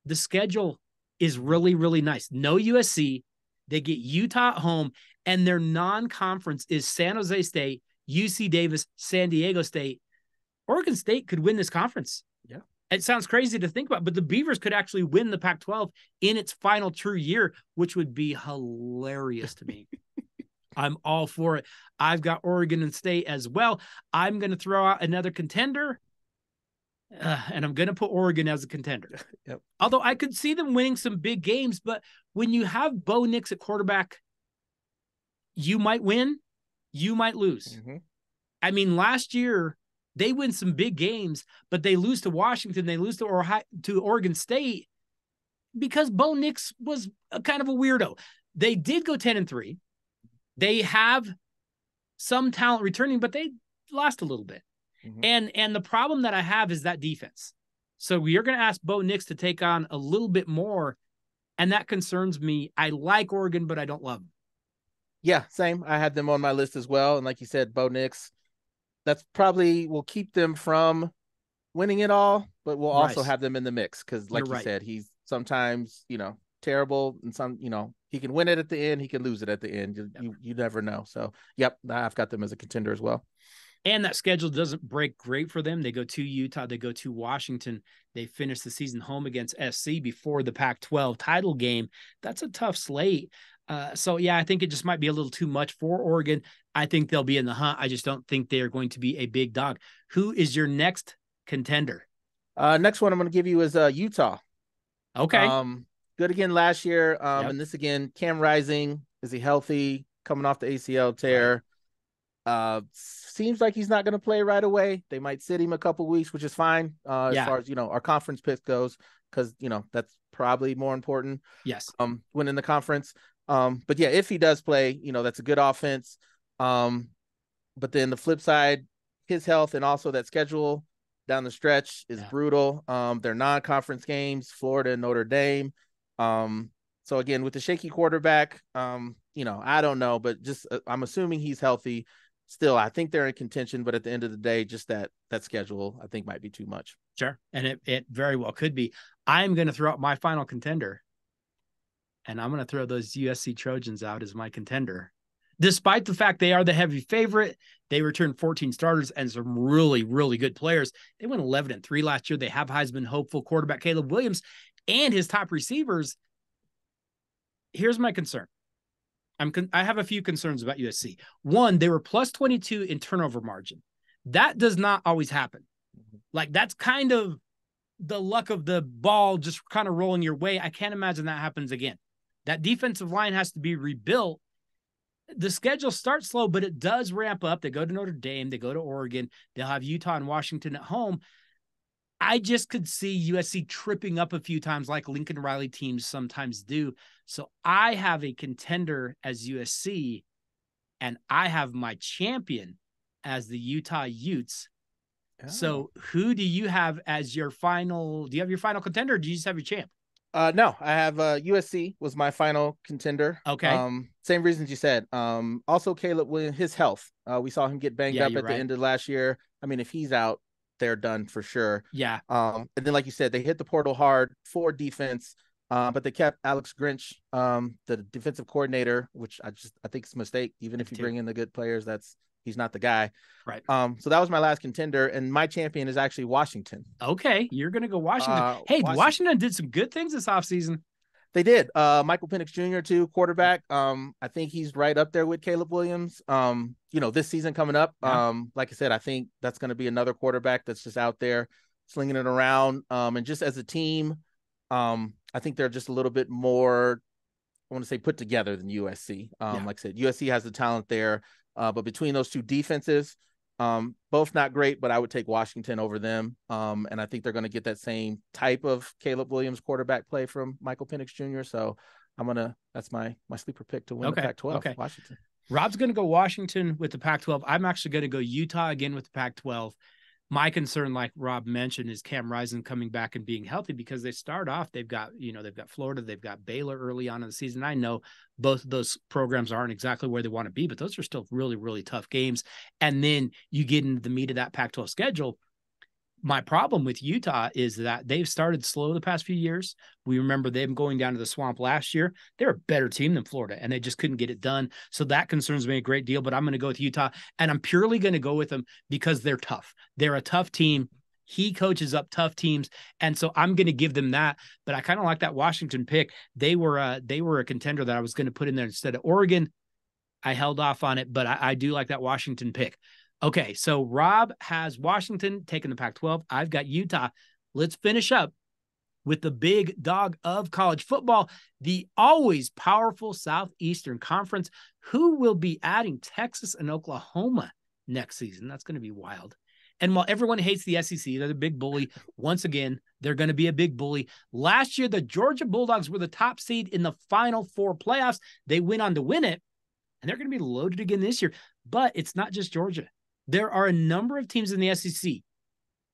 The schedule is really, really nice. No USC. They get Utah at home. And their non-conference is San Jose State, UC Davis, San Diego State. Oregon State could win this conference. Yeah. It sounds crazy to think about, but the Beavers could actually win the Pac-12 in its final true year, which would be hilarious to me. I'm all for it. I've got Oregon State as well. I'm going to throw out another contender, and I'm going to put Oregon as a contender. Yep. Although I could see them winning some big games, but when you have Bo Nix at quarterback, you might win, you might lose. Mm-hmm. I mean, last year, they win some big games, but they lose to Washington. They lose to Oregon State because Bo Nix was a kind of a weirdo. They did go 10-3. They have some talent returning, but they lost a little bit. Mm-hmm. And the problem that I have is that defense. So you're going to ask Bo Nix to take on a little bit more, and that concerns me. I like Oregon, but I don't love them. Yeah, same. I had them on my list as well. And like you said, Bo Nix, that's probably will keep them from winning it all, but we'll also have them in the mix because, like you said, he's sometimes, terrible, and some, he can win it at the end, he can lose it at the end. You never know. So, yep, I've got them as a contender as well. And that schedule doesn't break great for them. They go to Utah, they go to Washington, they finish the season home against SC before the Pac-12 title game. That's a tough slate. So, yeah, I think it just might be a little too much for Oregon. I think they'll be in the hunt. I just don't think they are going to be a big dog. Who is your next contender? Next one I'm going to give you is Utah. Okay. Good again last year. And this again, Cam Rising, is he healthy? Coming off the ACL tear. Right. Seems like he's not going to play right away. They might sit him a couple weeks, which is fine as far as, our conference pick goes, because, that's probably more important. Yes. Winning the conference. But yeah, if he does play, that's a good offense. But then the flip side, his health and also that schedule down the stretch is brutal. Their non-conference games, Florida and Notre Dame. So again, with the shaky quarterback, I don't know, but just I'm assuming he's healthy. Still, I think they're in contention, but at the end of the day, just that schedule, I think, might be too much. Sure. And it very well could be. I'm going to throw out my final contender, and I'm going to throw those USC Trojans out as my contender. Despite the fact they are the heavy favorite, they returned 14 starters and some really, really good players. They went 11-3 last year. They have Heisman hopeful quarterback Caleb Williams and his top receivers. Here's my concern. I have a few concerns about USC. One, they were plus 22 in turnover margin. That does not always happen. Like, that's kind of the luck of the ball just kind of rolling your way. I can't imagine that happens again. That defensive line has to be rebuilt. The schedule starts slow, but it does ramp up. They go to Notre Dame. They go to Oregon. They'll have Utah and Washington at home. I just could see USC tripping up a few times like Lincoln Riley teams sometimes do. So I have a contender as USC, and I have my champion as the Utah Utes. Oh. So who do you have as your final? Do you have your final contender, or do you just have your champ? No, I have USC was my final contender. Okay. Same reasons you said. Also Caleb Williams, his health. We saw him get banged up at the end of last year. I mean, if he's out, they're done for sure. Yeah. And then, like you said, they hit the portal hard for defense, but they kept Alex Grinch, the defensive coordinator, which I think it's a mistake. Even if you bring in the good players, he's not the guy. Right. So that was my last contender, and my champion is actually Washington. Okay. You're going to go Washington. Hey, Washington did some good things this offseason. They did. Michael Penix Jr. too, quarterback. I think he's right up there with Caleb Williams. This season coming up, like I said, I think that's going to be another quarterback that's just out there slinging it around. And just as a team, I think they're just a little bit more, I want to say, put together than USC. Like I said, USC has the talent there, but between those two defenses, Both not great, but I would take Washington over them. And I think they're going to get that same type of Caleb Williams quarterback play from Michael Penix Jr. So that's my sleeper pick to win the Pac-12, Washington. Rob's going to go Washington with the Pac-12. I'm actually going to go Utah again with the Pac-12. My concern, like Rob mentioned, is Cam Rising coming back and being healthy, because they start off, they've got Florida, they've got Baylor early on in the season. I know both of those programs aren't exactly where they want to be, but those are still really, really tough games. And then you get into the meat of that Pac-12 schedule. My problem with Utah is that they've started slow the past few years. We remember them going down to the swamp last year. They're a better team than Florida, and they just couldn't get it done. So that concerns me a great deal, but I'm going to go with Utah, and I'm purely going to go with them because they're tough. They're a tough team. He coaches up tough teams, and so I'm going to give them that. But I kind of like that Washington pick. They were a contender that I was going to put in there instead of Oregon. I held off on it, but I do like that Washington pick. Okay, so Rob has Washington taking the Pac-12. I've got Utah. Let's finish up with the big dog of college football, the always powerful Southeastern Conference. Who will be adding Texas and Oklahoma next season? That's going to be wild. And while everyone hates the SEC, they're the big bully. Once again, they're going to be a big bully. Last year, the Georgia Bulldogs were the top seed in the Final Four playoffs. They went on to win it, and they're going to be loaded again this year. But it's not just Georgia. There are a number of teams in the SEC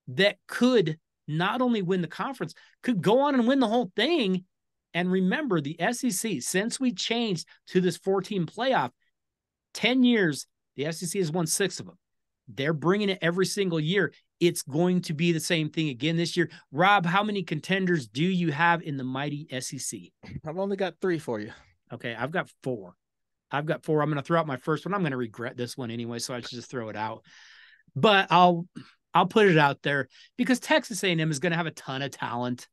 that could not only win the conference, could go on and win the whole thing. And remember, the SEC, since we changed to this 4-team playoff, 10 years, the SEC has won 6 of them. They're bringing it every single year. It's going to be the same thing again this year. Rob, how many contenders do you have in the mighty SEC? I've only got 3 for you. Okay, I've got 4. I'm going to throw out my first one. I'm going to regret this one anyway, so I should just throw it out. But I'll put it out there because Texas A&M is going to have a ton of talent.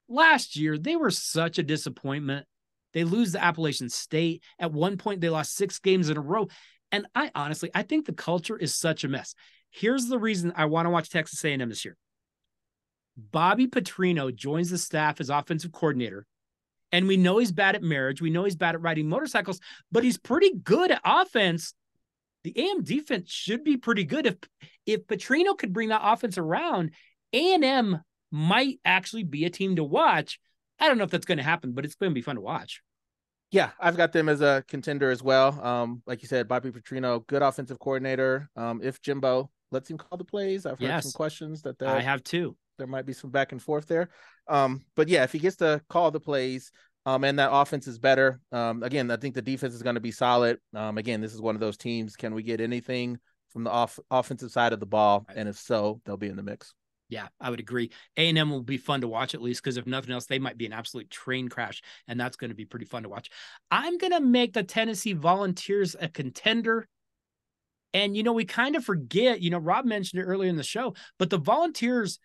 Last year, they were such a disappointment. They lose to Appalachian State. At one point, they lost 6 games in a row. And I think the culture is such a mess. Here's the reason I want to watch Texas A&M this year. Bobby Petrino joins the staff as offensive coordinator. And we know he's bad at marriage. We know he's bad at riding motorcycles, but he's pretty good at offense. The AM defense should be pretty good. If Petrino could bring that offense around, A&M might actually be a team to watch. I don't know if that's going to happen, but it's going to be fun to watch. Yeah, I've got them as a contender as well. Like you said, Bobby Petrino, good offensive coordinator. If Jimbo lets him call the plays, I've heard some questions that I have too. There might be some back and forth there. But yeah, if he gets to call the plays, and that offense is better. Again, I think the defense is going to be solid. Again, this is one of those teams. Can we get anything from the offensive side of the ball? And if so, they'll be in the mix. Yeah, I would agree. A&M will be fun to watch at least because if nothing else, they might be an absolute train crash, and that's going to be pretty fun to watch. I'm going to make the Tennessee Volunteers a contender. And, we kind of forget, Rob mentioned it earlier in the show, but the Volunteers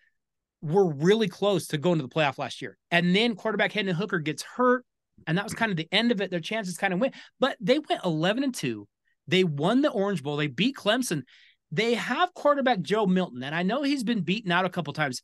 were really close to going to the playoff last year. And then quarterback Hendon Hooker gets hurt, and that was kind of the end of it. Their chances kind of went. But they went 11-2. They won the Orange Bowl. They beat Clemson. They have quarterback Joe Milton, and I know he's been beaten out a couple times.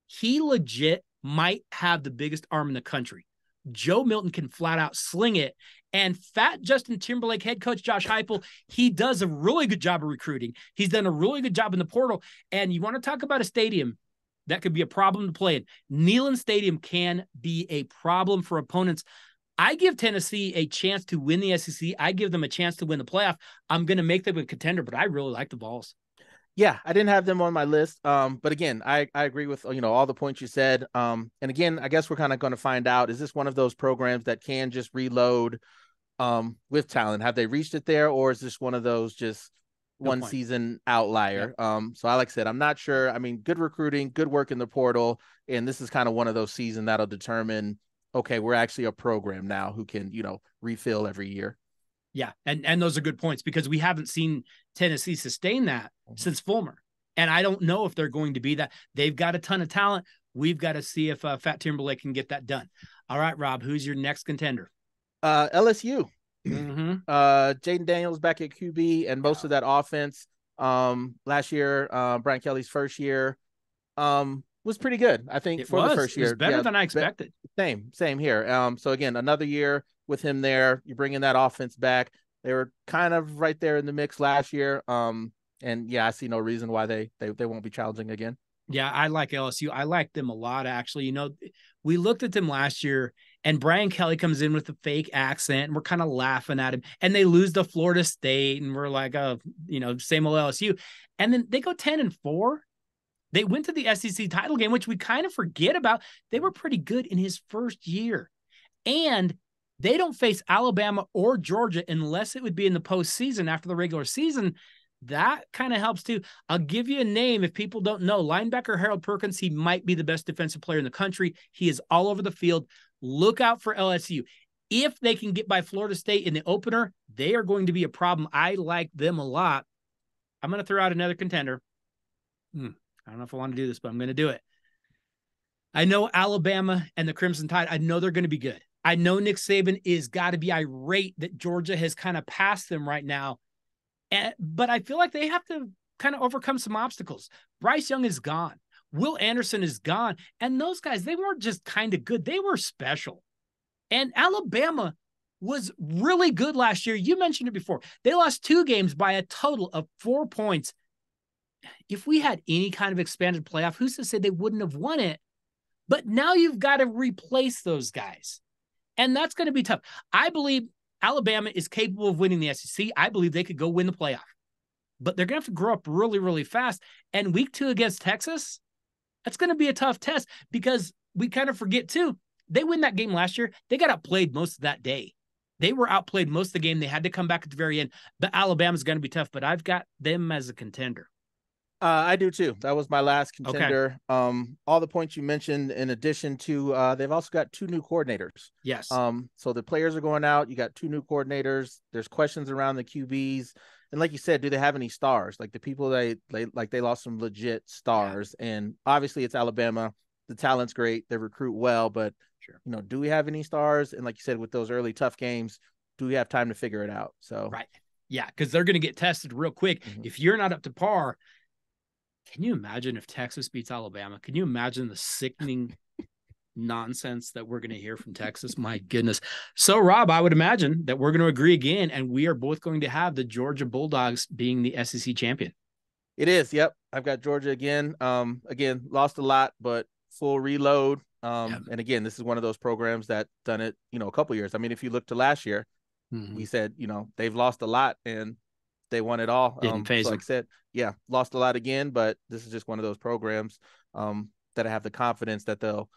He legit might have the biggest arm in the country. Joe Milton can flat out sling it. And fat Justin Timberlake head coach Josh Heupel, he does a really good job of recruiting. He's done a really good job in the portal. And you want to talk about a stadium that could be a problem to play in. Neyland Stadium can be a problem for opponents. I give Tennessee a chance to win the SEC. I give them a chance to win the playoff. I'm going to make them a contender, but I really like the Vols. Yeah, I didn't have them on my list. But again, I agree with, all the points you said. And again, I guess we're kind of going to find out, is this one of those programs that can just reload with talent? Have they reached it there? Or is this one of those just one season outlier? Yeah. So like I said, I'm not sure. I mean, good recruiting, good work in the portal. And this is kind of one of those seasons that'll determine, okay, we're actually a program now who can, refill every year. Yeah. And those are good points because we haven't seen Tennessee sustain that since Fulmer. And I don't know if they're going to be that. They've got a ton of talent. We've got to see if Fat Timberlake can get that done. All right, Rob, who's your next contender? LSU. Mm-hmm. Jaden Daniels back at QB and most of that offense last year, Brian Kelly's first year was pretty good. I think the first year. It was better than I expected. Same here. So again, another year with him there, you bring in that offense back. They were kind of right there in the mix last year. And yeah, I see no reason why they won't be challenging again. Yeah, I like LSU. I like them a lot, actually. We looked at them last year, and Brian Kelly comes in with a fake accent, and we're kind of laughing at him. And they lose to Florida State, and we're like, oh, same old LSU. And then they go 10-4. They went to the SEC title game, which we kind of forget about. They were pretty good in his first year. And they don't face Alabama or Georgia unless it would be in the postseason after the regular season. That kind of helps too. I'll give you a name if people don't know. Linebacker Harold Perkins, he might be the best defensive player in the country. He is all over the field. Look out for LSU. If they can get by Florida State in the opener, they are going to be a problem. I like them a lot. I'm going to throw out another contender. I don't know if I want to do this, but I'm going to do it. I know Alabama and the Crimson Tide, I know they're going to be good. I know Nick Saban is got to be irate that Georgia has kind of passed them right now. But I feel like they have to kind of overcome some obstacles. Bryce Young is gone. Will Anderson is gone. And those guys, they weren't just kind of good. They were special. And Alabama was really good last year. You mentioned it before. They lost 2 games by a total of 4 points. If we had any kind of expanded playoff, who's to say they wouldn't have won it? But now you've got to replace those guys. And that's going to be tough. I believe Alabama is capable of winning the SEC. I believe they could go win the playoff. But they're going to have to grow up really, really fast. And week 2 against Texas, that's going to be a tough test because we kind of forget, too, they win that game last year. They got outplayed most of that day. They were outplayed most of the game. They had to come back at the very end. But Alabama's going to be tough. But I've got them as a contender. I do too. That was my last contender. Okay. All the points you mentioned, in addition to, they've also got 2 new coordinators. Yes. So the players are going out. You got 2 new coordinators. There's questions around the QBs, and like you said, do they have any stars? Like the people they lost some legit stars, and obviously it's Alabama. The talent's great. They recruit well, but sure. Do we have any stars? And like you said, with those early tough games, do we have time to figure it out? So right, yeah, because they're going to get tested real quick. Mm-hmm. If you're not up to par. Can you imagine if Texas beats Alabama? Can you imagine the sickening nonsense that we're going to hear from Texas? My goodness. So, Rob, I would imagine that we're going to agree again, and we are both going to have the Georgia Bulldogs being the SEC champion. It is. Yep. I've got Georgia again. Again, lost a lot, but full reload. And again, this is one of those programs that done it, a couple years. I mean, if you look to last year, we said, they've lost a lot and they won it all. Didn't phase them. Like I said, yeah, lost a lot again, but this is just one of those programs that I have the confidence that they'll,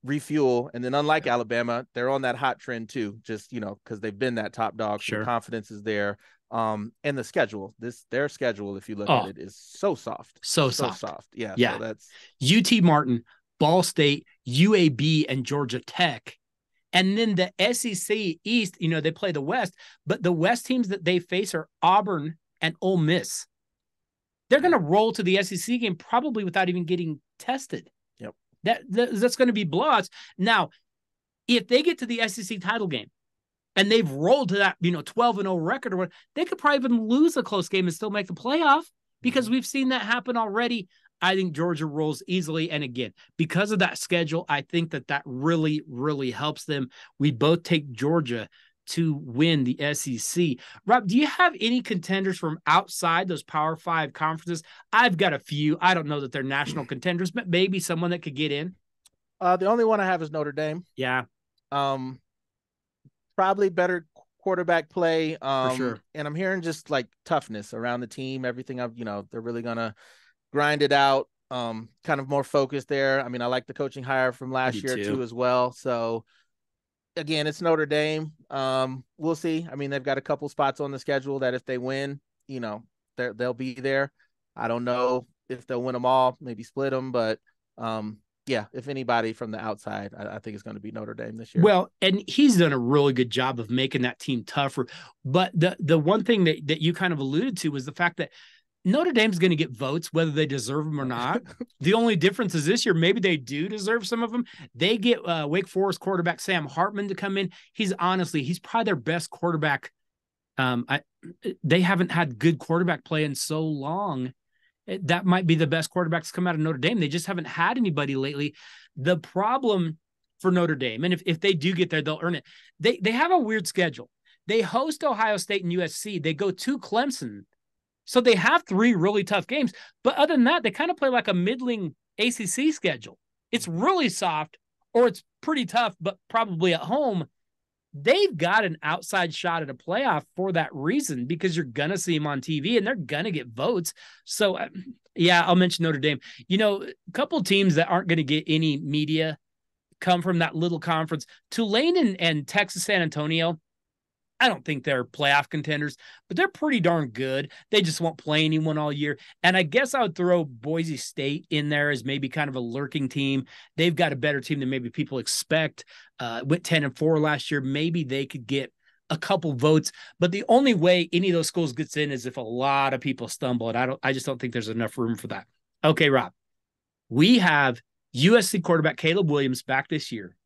refuel. And then unlike Alabama, they're on that hot trend too, just, because they've been that top dog. So the confidence is there. And the schedule, their schedule, if you look at it, is so soft. So soft. Yeah. Yeah. So that's UT Martin, Ball State, UAB, and Georgia Tech. And then the SEC East, they play the West, but the West teams that they face are Auburn and Ole Miss. They're going to roll to the SEC game probably without even getting tested. Yep. That's going to be blowouts. Now, if they get to the SEC title game and they've rolled to that, 12-0 record or what, they could probably even lose a close game and still make the playoff because we've seen that happen already. I think Georgia rolls easily. And again, because of that schedule, I think that really, really helps them. We both take Georgia to win the SEC. Rob, do you have any contenders from outside those Power 5 conferences? I've got a few. I don't know that they're national contenders, but maybe someone that could get in. The only one I have is Notre Dame. Yeah. Probably better quarterback play. For sure. And I'm hearing just like toughness around the team, everything they're really going to grind it out, kind of more focused there. I mean, I like the coaching hire from last year too as well. So again, it's Notre Dame. We'll see. I mean, they've got a couple spots on the schedule that if they win, they'll be there. I don't know if they'll win them all, maybe split them, but yeah, if anybody from the outside, I think it's going to be Notre Dame this year. Well, and he's done a really good job of making that team tougher. But the one thing that you kind of alluded to was the fact that Notre Dame's going to get votes, whether they deserve them or not. The only difference is this year, maybe they do deserve some of them. They get Wake Forest quarterback Sam Hartman to come in. He's probably their best quarterback. They haven't had good quarterback play in so long. That might be the best quarterbacks come out of Notre Dame. They just haven't had anybody lately. The problem for Notre Dame, and if they do get there, they'll earn it. They have a weird schedule. They host Ohio State and USC. They go to Clemson. So they have 3 really tough games. But other than that, they kind of play like a middling ACC schedule. It's really soft or it's pretty tough, but probably at home. They've got an outside shot at a playoff for that reason, because you're going to see them on TV and they're going to get votes. So, yeah, I'll mention Notre Dame. A couple of teams that aren't going to get any media come from that little conference. Tulane and Texas San Antonio, I don't think they're playoff contenders, but they're pretty darn good. They just won't play anyone all year. And I guess I would throw Boise State in there as maybe kind of a lurking team. They've got a better team than maybe people expect. Went 10-4 last year. Maybe they could get a couple votes, but the only way any of those schools gets in is if a lot of people stumble. And I just don't think there's enough room for that. Okay, Rob, we have USC quarterback Caleb Williams back this year.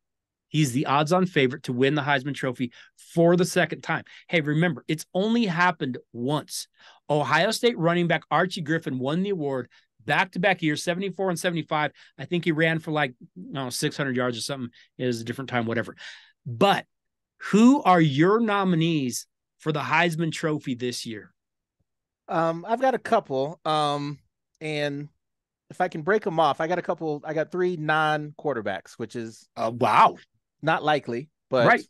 He's the odds-on favorite to win the Heisman Trophy for the second time. Hey, remember, it's only happened once. Ohio State running back Archie Griffin won the award back-to-back years, 74 and 75. I think he ran for 600 yards or something. It was a different time, whatever. But who are your nominees for the Heisman Trophy this year? I've got a couple. And if I can break them off, I got 3 non-quarterbacks, which is wow. Not likely, but right.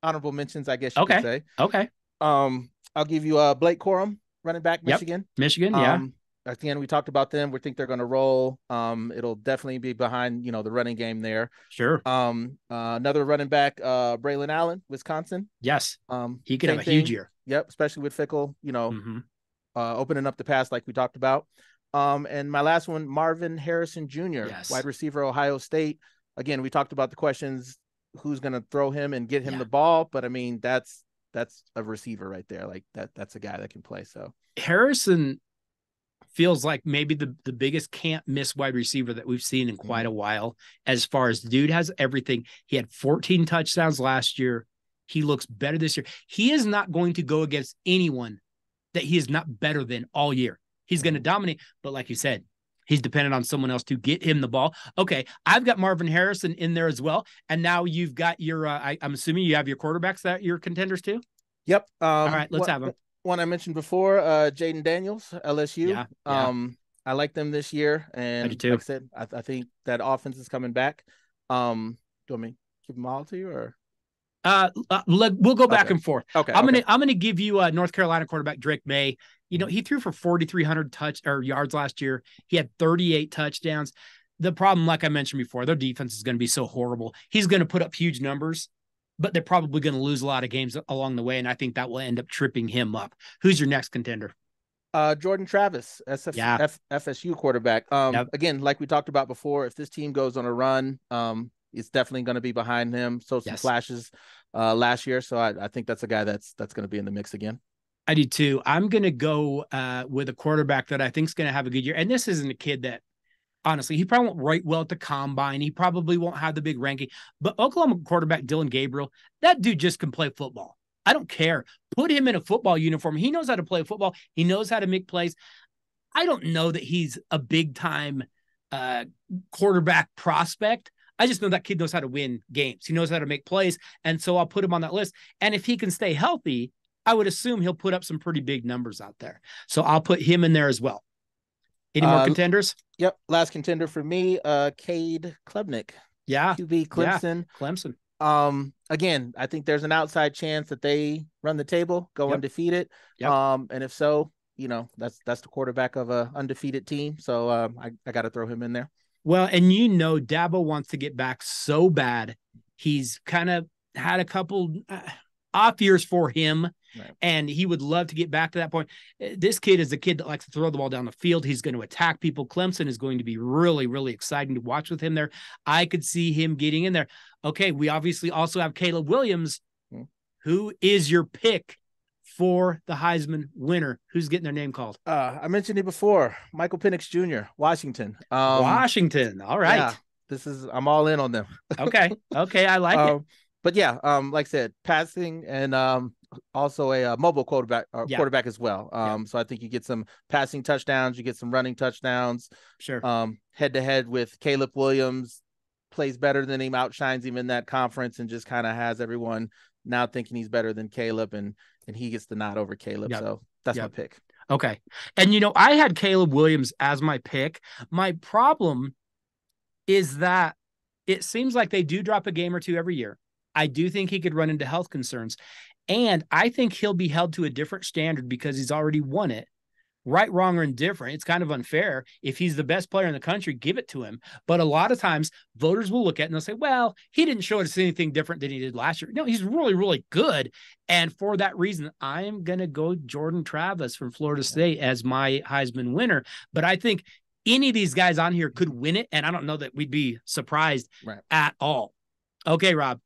Honorable mentions, I guess you could say. Okay. I'll give you Blake Corum, running back, Michigan. Yep. Michigan, yeah. Again, we talked about them. We think they're going to roll. It'll definitely be behind, the running game there. Sure. Another running back, Braylon Allen, Wisconsin. Yes. He could have a huge year. Yep, especially with Fickle, opening up the pass like we talked about. And my last one, Marvin Harrison Jr., yes. wide receiver, Ohio State. Again, we talked about the questions, who's going to throw him and get him the ball. But I mean, that's a receiver right there. Like that's a guy that can play. So Harrison feels like maybe the biggest can't miss wide receiver that we've seen in quite a while. As far as dude has everything. He had 14 touchdowns last year. He looks better this year. He is not going to go against anyone that he is not better than all year. He's going to dominate. But like you said, he's dependent on someone else to get him the ball. Okay, I've got Marvin Harrison in there as well. And now you've got your, I'm assuming you have your quarterbacks that you're contenders too? Yep. All right, let's have them. One I mentioned before, Jaden Daniels, LSU. Yeah. I like them this year. And I do too. Like I said, I think that offense is coming back. Do you want me to give them all to you or? We'll go back and forth. Okay. I'm gonna give you North Carolina quarterback Drake May. He threw for 4,300 yards last year. He had 38 touchdowns. The problem, like I mentioned before, their defense is going to be so horrible. He's going to put up huge numbers, but they're probably going to lose a lot of games along the way, and I think that will end up tripping him up. Who's your next contender? Jordan Travis, FSU quarterback. Again, like we talked about before, if this team goes on a run, it's definitely going to be behind him. So some flashes last year. So I think that's a guy that's going to be in the mix again. I do too. I'm going to go with a quarterback that I think is going to have a good year. And this isn't a kid that, honestly, he probably won't write well at the combine. He probably won't have the big ranking. But Oklahoma quarterback Dylan Gabriel, that dude just can play football. I don't care. Put him in a football uniform. He knows how to play football. He knows how to make plays. I don't know that he's a big-time quarterback prospect. I just know that kid knows how to win games. He knows how to make plays. And so I'll put him on that list. And if he can stay healthy, I would assume he'll put up some pretty big numbers out there. So I'll put him in there as well. Any more contenders? Yep. Last contender for me, Cade Klubnik. Yeah. QB Clemson. Yeah. Clemson. Again, I think there's an outside chance that they run the table, go undefeated. Yep. And if so, that's the quarterback of a undefeated team. So I got to throw him in there. Well, and Dabo wants to get back so bad. He's kind of had a couple off years for him. Right. And he would love to get back to that point. This kid is a kid that likes to throw the ball down the field. He's going to attack people. Clemson is going to be really, really exciting to watch with him there. I could see him getting in there. Okay, we obviously also have Caleb Williams. Who is your pick for the Heisman winner? Who's getting their name called? I mentioned it before. Michael Penix Jr., Washington. Washington. All right. Yeah, I'm all in on them. Okay, I like it. But yeah, like I said, passing and also a mobile quarterback as well. So I think you get some passing touchdowns, you get some running touchdowns. Sure. Head to head with Caleb Williams, plays better than him, outshines him in that conference, and just kind of has everyone now thinking he's better than Caleb, and he gets the nod over Caleb. So that's my pick. Okay. And, I had Caleb Williams as my pick. My problem is that it seems like they do drop a game or two every year. I do think he could run into health concerns. And I think he'll be held to a different standard because he's already won it. Right, wrong, or indifferent. It's kind of unfair. If he's the best player in the country, give it to him. But a lot of times voters will look at it and they'll say, well, he didn't show us anything different than he did last year. No, he's really, really good. And for that reason, I'm going to go Jordan Travis from Florida State as my Heisman winner. But I think any of these guys on here could win it. And I don't know that we'd be surprised at all. Okay, Rob,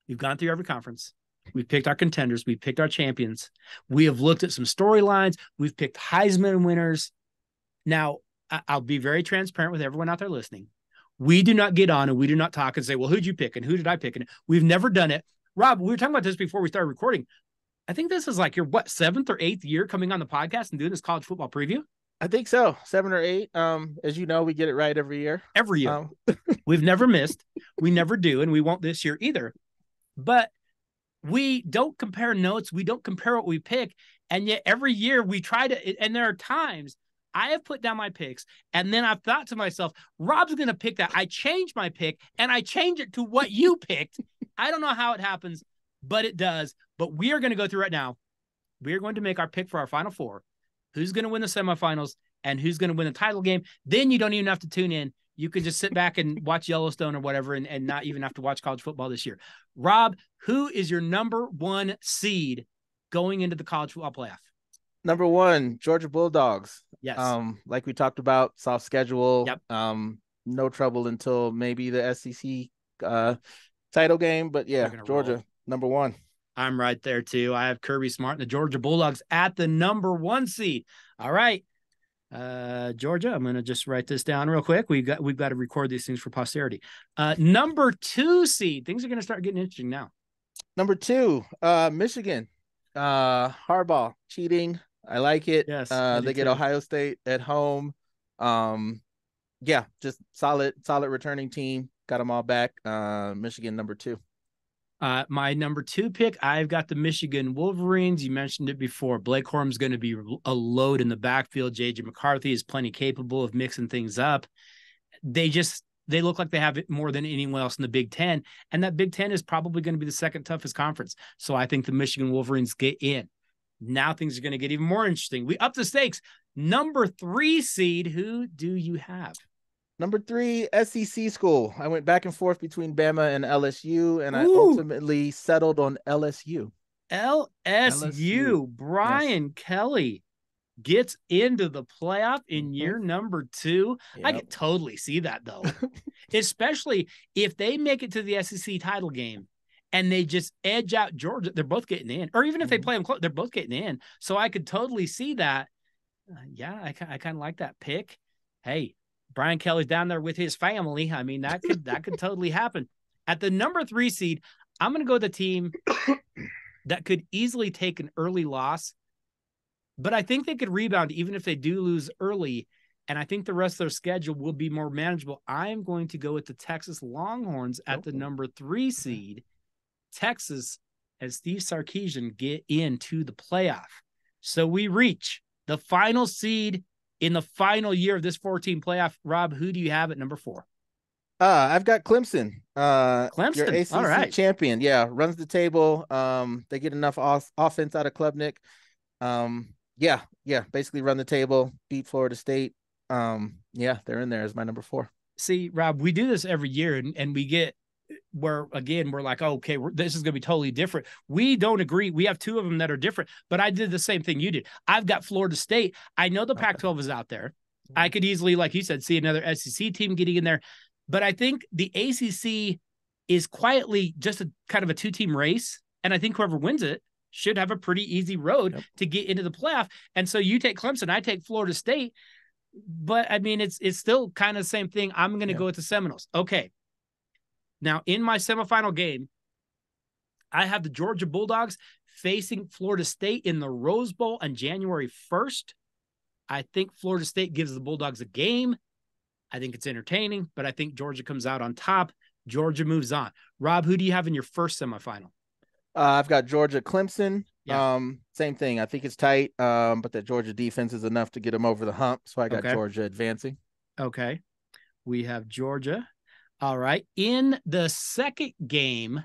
you've gone through every conference. We've picked our contenders. We've picked our champions. We have looked at some storylines. We've picked Heisman winners. Now, I'll be very transparent with everyone out there listening. We do not get on and we do not talk and say, well, who'd you pick and who did I pick? And we've never done it. Rob, we were talking about this before we started recording. I think this is like your, 7th or 8th year coming on the podcast and doing this college football preview? I think so. 7 or 8. As you know, we get it right every year. Every year. We've never missed. We never do, and we won't this year either. But we don't compare notes. We don't compare what we pick. And yet every year we try to, and there are times I have put down my picks and then I've thought to myself, Rob's going to pick that. I change my pick and I change it to what you picked. I don't know how it happens, but it does. But we are going to go through right now. We are going to make our pick for our Final Four. Who's going to win the semifinals and who's going to win the title game. Then you don't even have to tune in. You can just sit back and watch Yellowstone or whatever and not even have to watch college football this year. Rob, who is your number 1 seed going into the college football playoff? Number 1, Georgia Bulldogs. Yes. Like we talked about, soft schedule. Yep. No trouble until maybe the SEC title game. But yeah, Georgia, roll. Number 1. I'm right there too. I have Kirby Smart and the Georgia Bulldogs at the number 1 seed. All right. Georgia, I'm going to just write this down real quick. We've got to record these things for posterity. Number 2 seed. Things are going to start getting interesting now. Number 2, Michigan. Harbaugh cheating. I like it. Yes, they get Ohio State at home. Yeah, just solid returning team. Got them all back. Michigan number 2. My number 2 pick, I've got the Michigan Wolverines. You mentioned it before. Blake Corum's going to be a load in the backfield. J.J. McCarthy is plenty capable of mixing things up. They look like they have it more than anyone else in the Big Ten. And that Big Ten is probably going to be the second toughest conference. So I think the Michigan Wolverines get in. Now things are going to get even more interesting. We up the stakes. Number 3 seed, who do you have? Number 3, SEC school. I went back and forth between Bama and LSU, and I ultimately settled on LSU. LSU. Brian Kelly gets into the playoff in year number 2. Yep. I could totally see that, though, especially if they make it to the SEC title game and they just edge out Georgia. They're both getting in. Or even if they play them close, they're both getting in. So I could totally see that. Yeah, I kind of like that pick. Hey, Brian Kelly's down there with his family. I mean, that could totally happen. At the number 3 seed, I'm going to go with the team that could easily take an early loss, but I think they could rebound even if they do lose early, and I think the rest of their schedule will be more manageable. I'm going to go with the Texas Longhorns at the number 3 seed. Texas and Steve Sarkisian get into the playoff. So we reach the final seed in the final year of this 14 playoff. Rob, who do you have at number 4? I've got Clemson. Clemson, your ACC all right. champion. Yeah, runs the table. They get enough offense out of Klubnik. Yeah, basically run the table, beat Florida State. Yeah, they're in there as my number 4. See, Rob, we do this every year, and we get where, again, we're like, oh, okay, this is going to be totally different. We don't agree. We have 2 of them that are different, but I did the same thing you did. I've got Florida State. I know the Pac-12 is out there. I could easily, like you said, see another SEC team getting in there, but I think the ACC is quietly just a kind of a 2-team race, and I think whoever wins it should have a pretty easy road to get into the playoff. And so you take Clemson, I take Florida State, but I mean, it's still kind of the same thing. I'm going to go with the Seminoles. Okay. Now, in my semifinal game, I have the Georgia Bulldogs facing Florida State in the Rose Bowl on January 1st. I think Florida State gives the Bulldogs a game. I think it's entertaining, but I think Georgia comes out on top. Georgia moves on. Rob, who do you have in your first semifinal? I've got Georgia Clemson. Yeah. Same thing. I think it's tight, but that Georgia defense is enough to get them over the hump. So I got Okay. Georgia advancing. Okay. We have Georgia. All right. In the second game,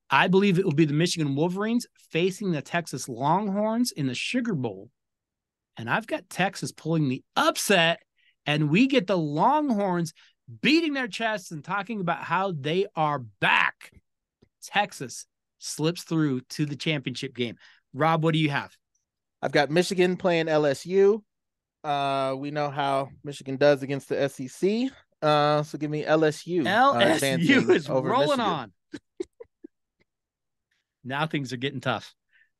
I believe it will be the Michigan Wolverines facing the Texas Longhorns in the Sugar Bowl. And I've got Texas pulling the upset, and we get the Longhorns beating their chests and talking about how they are back. Texas slips through to the championship game. Rob, what do you have? I've got Michigan playing LSU. We know how Michigan does against the SEC. So give me LSU LSU advancing is over rolling Michigan. on. Now things are getting tough.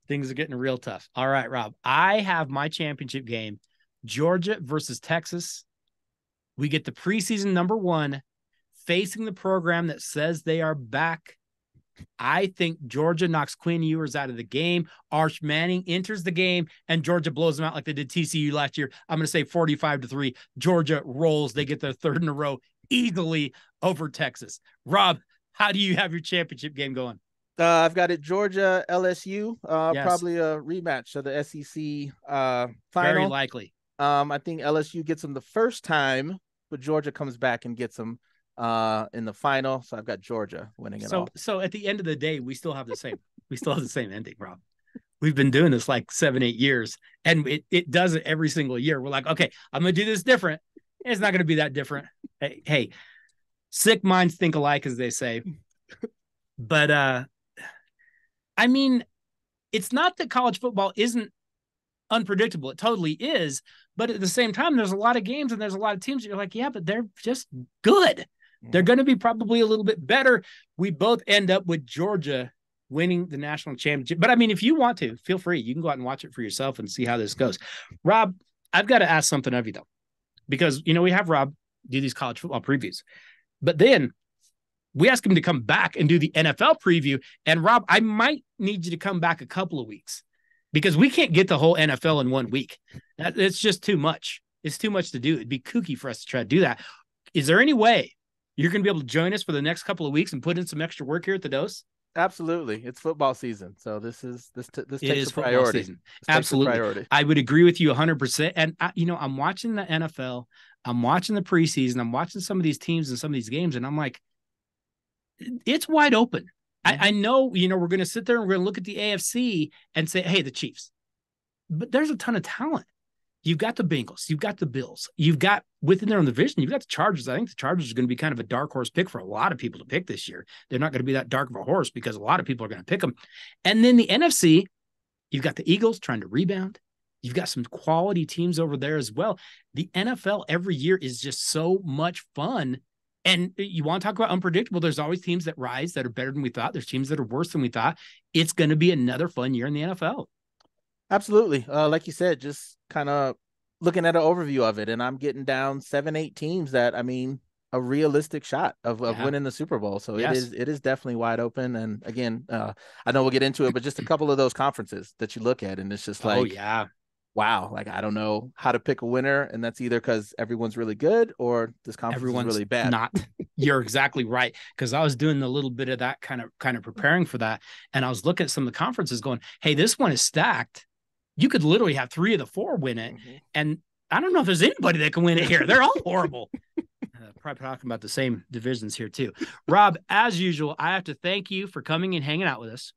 Things are getting real tough. All right, Rob. I have my championship game, Georgia versus Texas. We get the preseason number 1 facing the program that says they are back. I think Georgia knocks Quinn Ewers out of the game. Arch Manning enters the game, and Georgia blows them out like they did TCU last year. I'm going to say 45-3. Georgia rolls. They get their third in a row easily over Texas. Rob, how do you have your championship game going? I've got it Georgia LSU. Yes. Probably a rematch of the SEC final. Very likely. I think LSU gets them the first time, but Georgia comes back and gets them in the final. So I've got Georgia winning it all. So at the end of the day, we still have the same ending, Rob. We've been doing this like 7-8 years, and it does it every single year. We're like, okay, I'm gonna do this different. It's not gonna be that different. Hey, sick minds think alike, as they say. But I mean, it's not that college football isn't unpredictable. It totally is. But at the same time, there's a lot of games and there's a lot of teams that you're like, yeah, but they're just good. They're going to be probably a little bit better. We both end up with Georgia winning the national championship. But I mean, if you want to, feel free. You can go out and watch it for yourself and see how this goes. Rob, I've got to ask something of you, though, because, we have Rob do these college football previews. But then we ask him to come back and do the NFL preview. And Rob, I might need you to come back a couple of weeks because we can't get the whole NFL in 1 week. It's just too much. It's too much to do. It'd be kooky for us to try to do that. Is there any way you're going to be able to join us for the next couple of weeks and put in some extra work here at the Dose? Absolutely. It's football season. So this takes a priority. Season. Absolutely. Priority. I would agree with you 100%. And I'm watching the NFL, I'm watching the preseason, I'm watching some of these teams and some of these games, and I'm like, it's wide open. I know, we're going to sit there and we're going to look at the AFC and say, hey, the Chiefs. But there's a ton of talent. You've got the Bengals. You've got the Bills. You've got, within their own division, you've got the Chargers. I think the Chargers are going to be kind of a dark horse pick for a lot of people to pick this year. They're not going to be that dark of a horse because a lot of people are going to pick them. And then the NFC, you've got the Eagles trying to rebound. You've got some quality teams over there as well. The NFL every year is just so much fun. And you want to talk about unpredictable. There's always teams that rise that are better than we thought. There's teams that are worse than we thought. It's going to be another fun year in the NFL. Absolutely. Like you said, just kind of looking at an overview of it, and I'm getting down 7-8 teams that, a realistic shot of winning the Super Bowl. So yes. it is definitely wide open. And again, I know we'll get into it, but just a couple of those conferences that you look at, and it's just like, oh yeah, wow, like I don't know how to pick a winner, and that's either because everyone's really good or this conference is really bad. Not. You're exactly right, because I was doing a little bit of that kind of preparing for that, and I was looking at some of the conferences going, hey, this one is stacked. You could literally have 3 of the 4 win it, and I don't know if there's anybody that can win it here. They're all horrible. Probably talking about the same divisions here too. Rob, as usual, I have to thank you for coming and hanging out with us.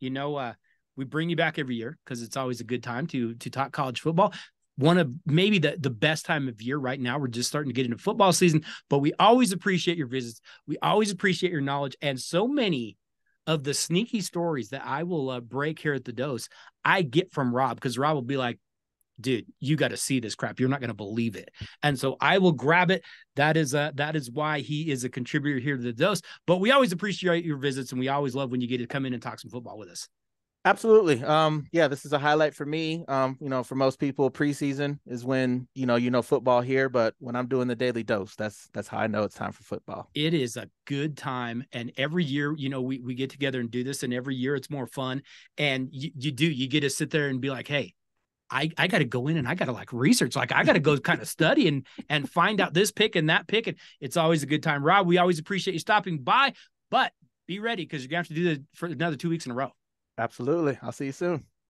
We bring you back every year because it's always a good time to talk college football. One of maybe the best time of year right now. We're just starting to get into football season, but we always appreciate your visits. We always appreciate your knowledge, and so many of the sneaky stories that I will break here at the Dose, I get from Rob, because Rob will be like, dude, you got to see this crap. You're not going to believe it. And so I will grab it. That is why he is a contributor here to the Dose. But we always appreciate your visits, and we always love when you get to come in and talk some football with us. Absolutely. This is a highlight for me. For most people, preseason is when, football here, but when I'm doing the Daily Dose, that's how I know it's time for football. It is a good time. And every year, we get together and do this, and every year it's more fun. And you get to sit there and be like, hey, I got to go in and I got to research. I got to go kind of study and find out this pick and that pick. And it's always a good time. Rob, we always appreciate you stopping by, but be ready because you're going to have to do this for another 2 weeks in a row. Absolutely. I'll see you soon.